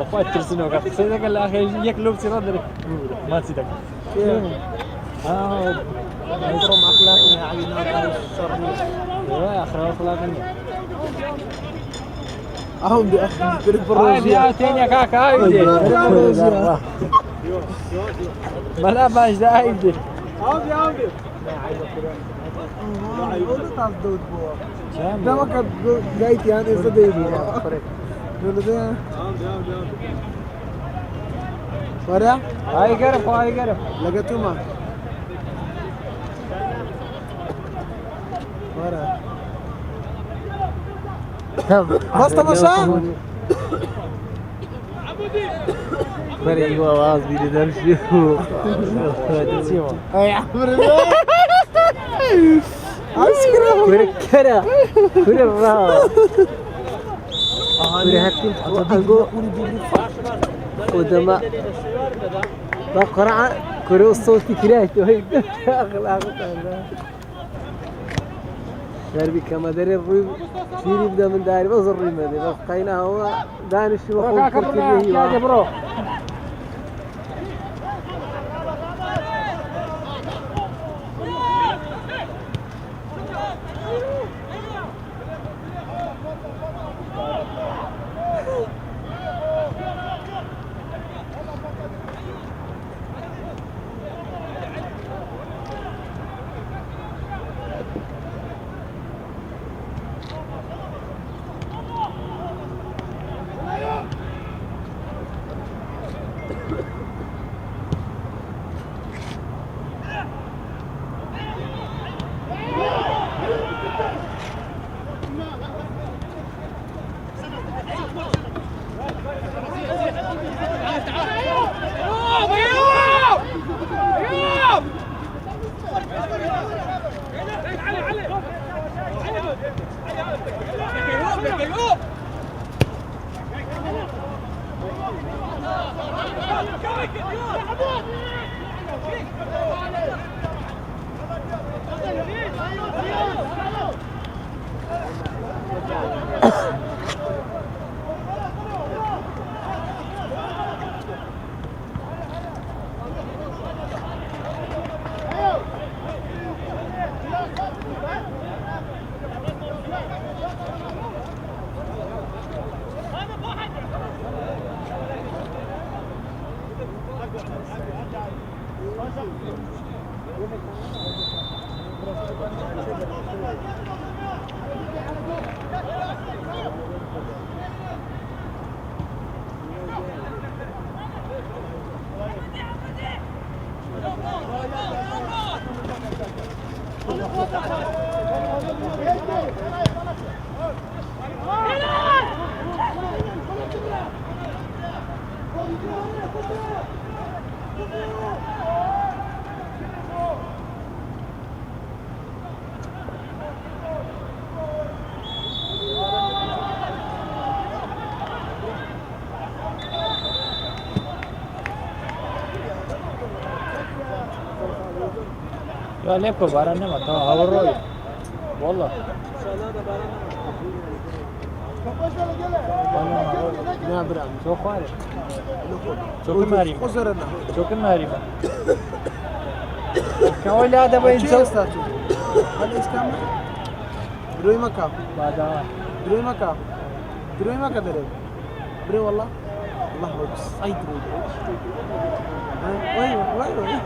S3: وفايت ترسينو قاعد سيدك الاخي ياكلوا بسيرادري ما تسيدك
S4: يحترم اخلاقنا يا عيني الشر
S3: يا اخي اخلاقني
S4: اهم باخي تريد
S1: هاي
S4: بالروزية
S1: دقيقتين يا كاكا هاي دي ملا باش ده هاي دي
S4: ده ما كان جايتي يعني اذا ده دول ده ورا
S1: هاي قرب هاي قرب
S4: لقيتوا ما ورا بس تماشى
S2: Bari huwa vaaz biri dersi.
S4: اي عمر Askırım.
S2: Kure kara. Kure raha. Kure hakim. Ango. Odama. Bak qara'a kure الصوت كراهته هيك أخلاقه. دربي كما دري الريم سيري يبدا من داري بس الريم هذه بس قيناها هو دانش وقول كل
S1: يا برو يا ليكو بارانه ما تو هورو والله
S2: نابرا
S1: çok var ya. Çok marima. Çok marima. Kawali hada bayin çok
S4: Statu. Hadi iskamı. Duruy maka.
S1: bada.
S4: Duruy maka. Duruy maka dere. Bre wallah. Allah baks. Ay duruy. Vay vay vay.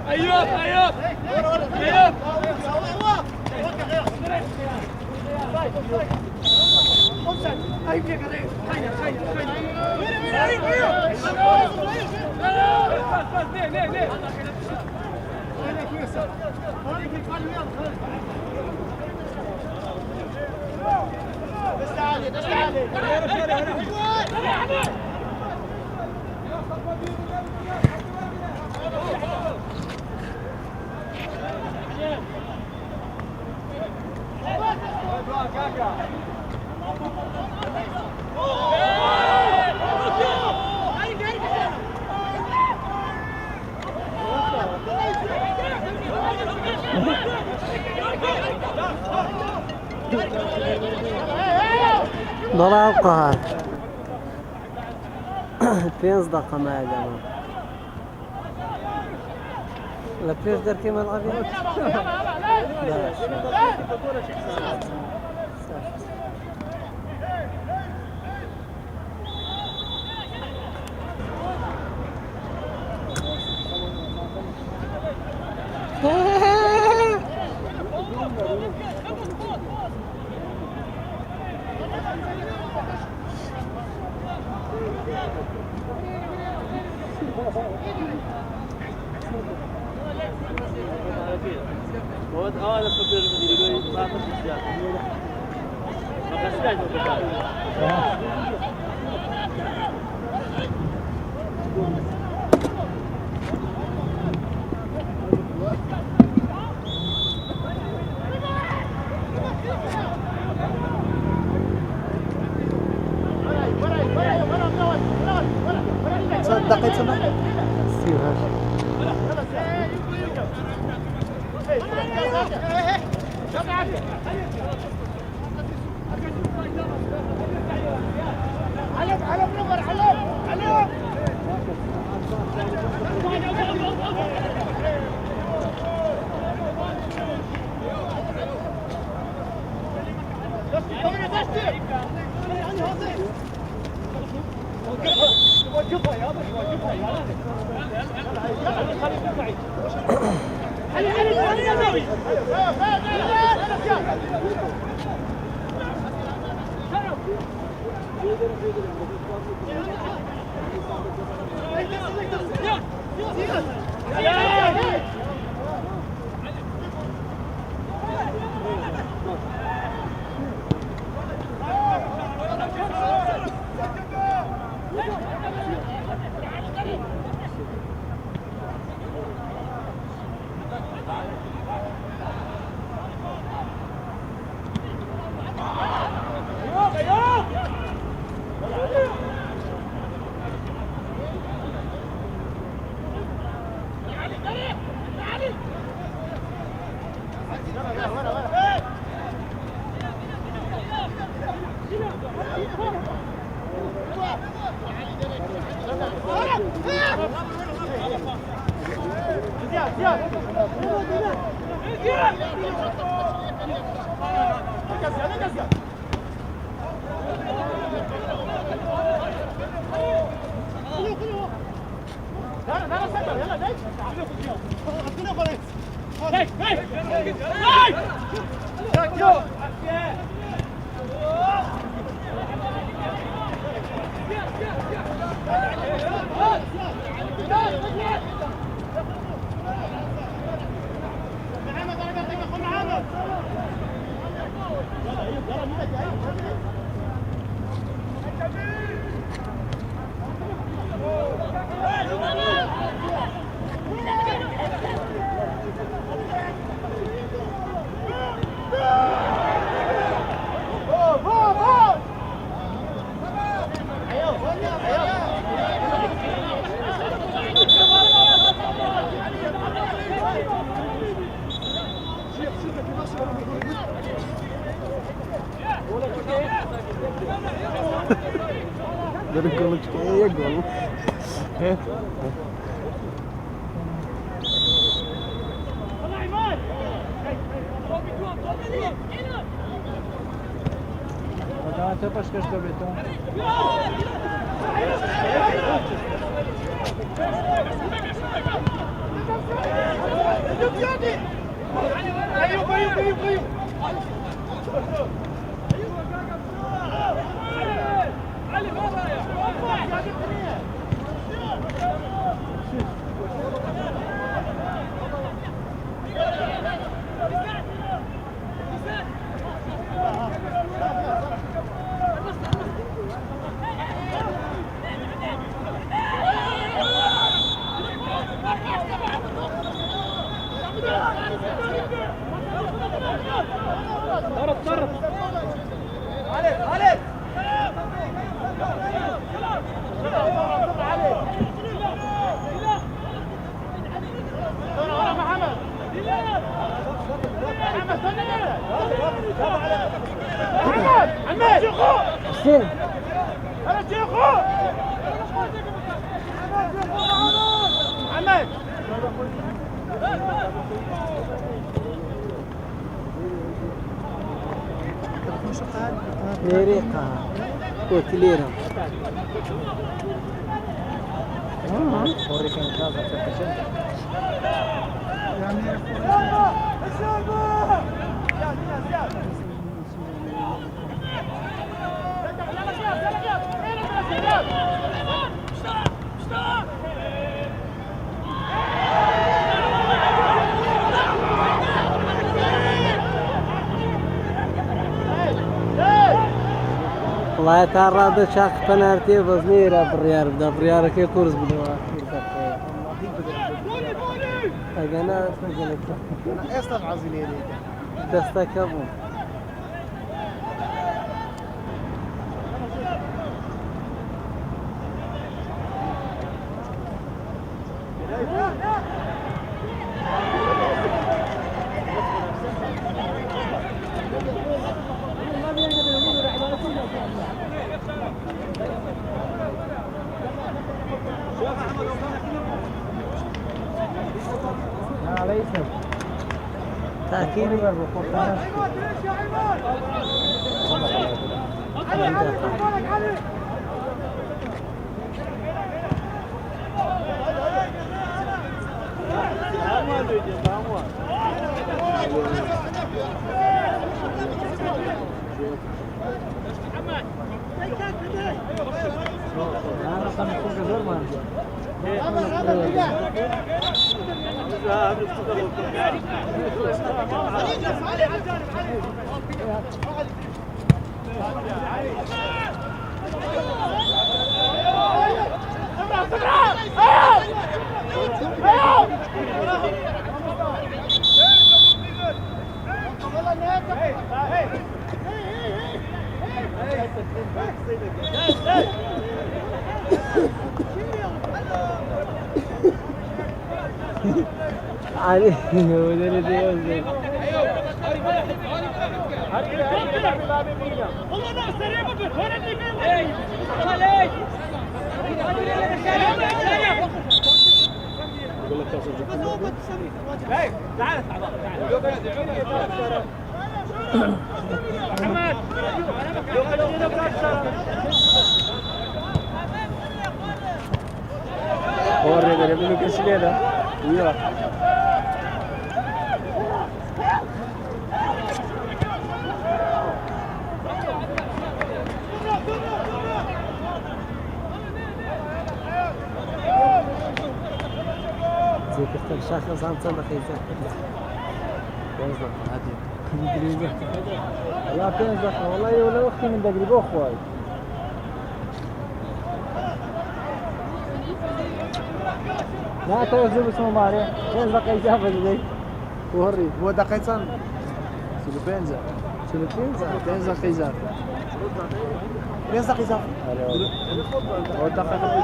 S5: ايوب ايوب ايوب
S2: ضرع القهر. 5 دقيقة معي الآن. لا بليش دار كيما العبيد.
S5: هذا خبير المدير يقول ما تخش ما خشاش
S4: صدقت سمع
S2: سيبها.
S4: Benim kılıçkaya gol.
S1: Давайте пошли, что бетон.
S2: حسين طريقة وتليرة
S1: وريك انت هذا تكشنت.
S2: والله تعرض شاق بنالتي بزنيرة بالريال بدا بالريال كي كورس بدو أنا
S4: Estas brasileiras.
S2: دستكبو تأكيد علي ودري ديوز
S1: Corre, veremos lo que se queda. Mira.
S2: زي كتر شخص عم تصلح يزحف
S1: لا تنزح والله ولا اختي من تقريبا اخوي. لا توزع اسمه ماري تنزح يزحف زي وري
S4: هو دقيقة.
S1: سلوبينزا تنزح يزحف
S4: ليش دقيقة؟
S1: هو دقيقة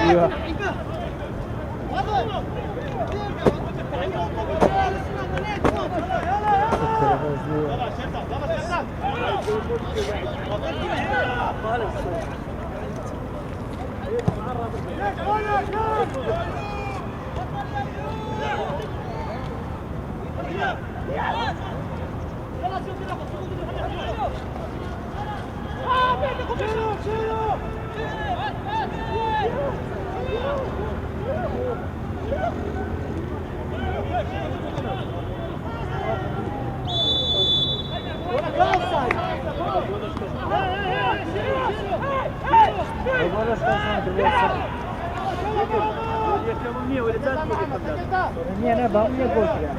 S1: ايوه انا بقى قلت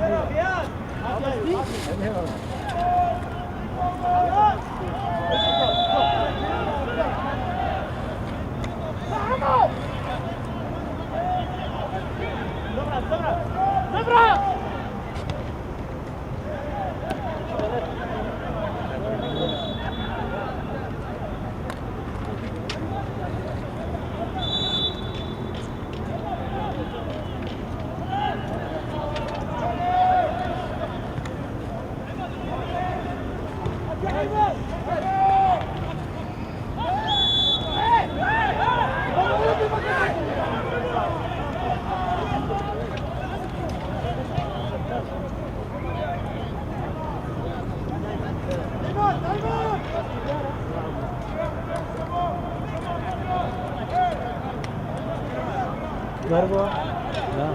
S1: ضربة لا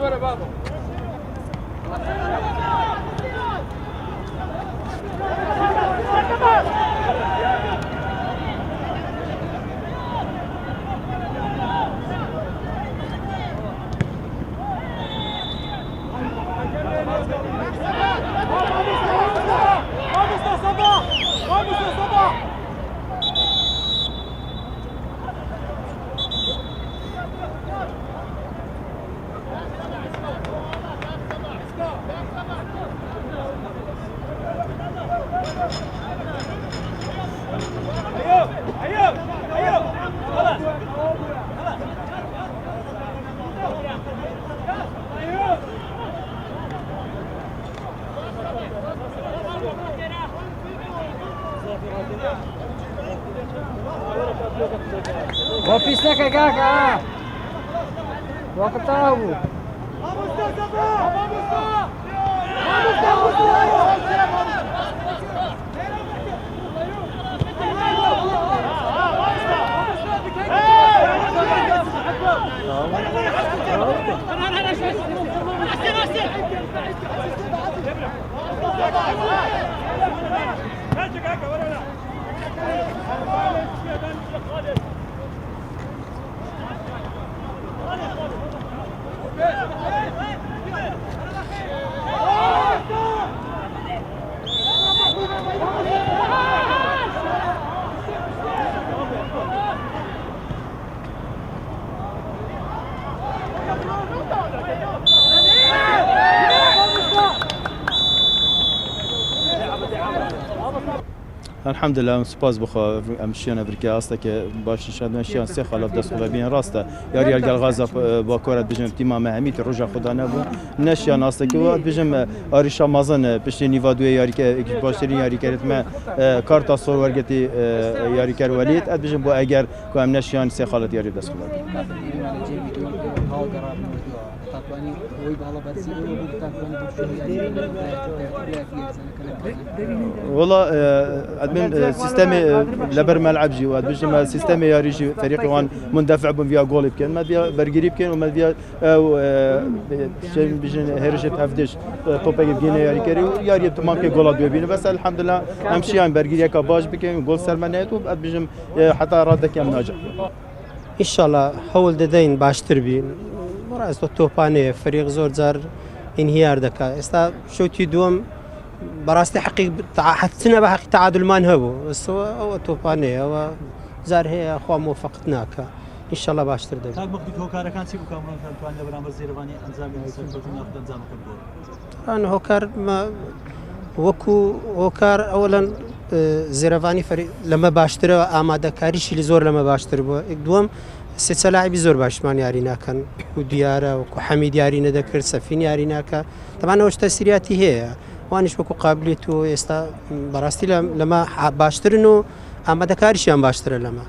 S1: ورا بابا Wapisnya kayak kakak. Gua ketahu.
S6: الحمد لله سپاس بخوا امشیان افریقیا است که باش شد نشیان سه خلاف دست خدا بین راسته یاری الگل غازا با کارت بجم تیم مهمی روز خدا نبو نشیان است که وقت بجم آریش مازن پشت نیوا دو یاری که باشترین یاری کرد ما کارت سور ورگتی یاری کر ولید اد بجم با اگر که ام نشیان سه خالت یاری دست خدا والله ادمن سيستم لبر ملعب جي واد بجم سيستم ياريجي فريق وان مندفع بن فيها جول بكن ما فيها برجري بكن وما فيها شيء بيجن هرجت هفدش توبك بيجينا ياري كري ياري تمام كي جولات بيبين بس الحمد لله امشي عن برجري كباج بكن جول سرمنات وبعد بجم حتى رادك يم ناجح
S2: ان شاء الله حول ددين باشتر بين مرا توپانه فريق زور زار انهيار دكا استا شوتي دوم براستي حقيق حتى بحق تعادل ما نهبو بس هو توپانه هو زار هي اخوا موفقتناك ان شاء الله باشتر دك
S5: تاك وقتی هۆکارەکان چی بکەم توان لە بەرامبەر زێرەوانی ئەنجامی سەرکەوتنی ناخدا ئەنجام بکەم
S2: انا هوكار ما وكو هوكار اولا زيرفاني فريق لما باشتر آماده كاريش اللي زور لما باشتر بو دوم ست لاعبي زور باشمان يارينا كان وديارة وحميد يارينا ذكر سفين يارينا كا طبعا وش تسرياتي هي وانش بكو قابليته يستا براستي لما باشتر انه آماده كاريش باشتر لما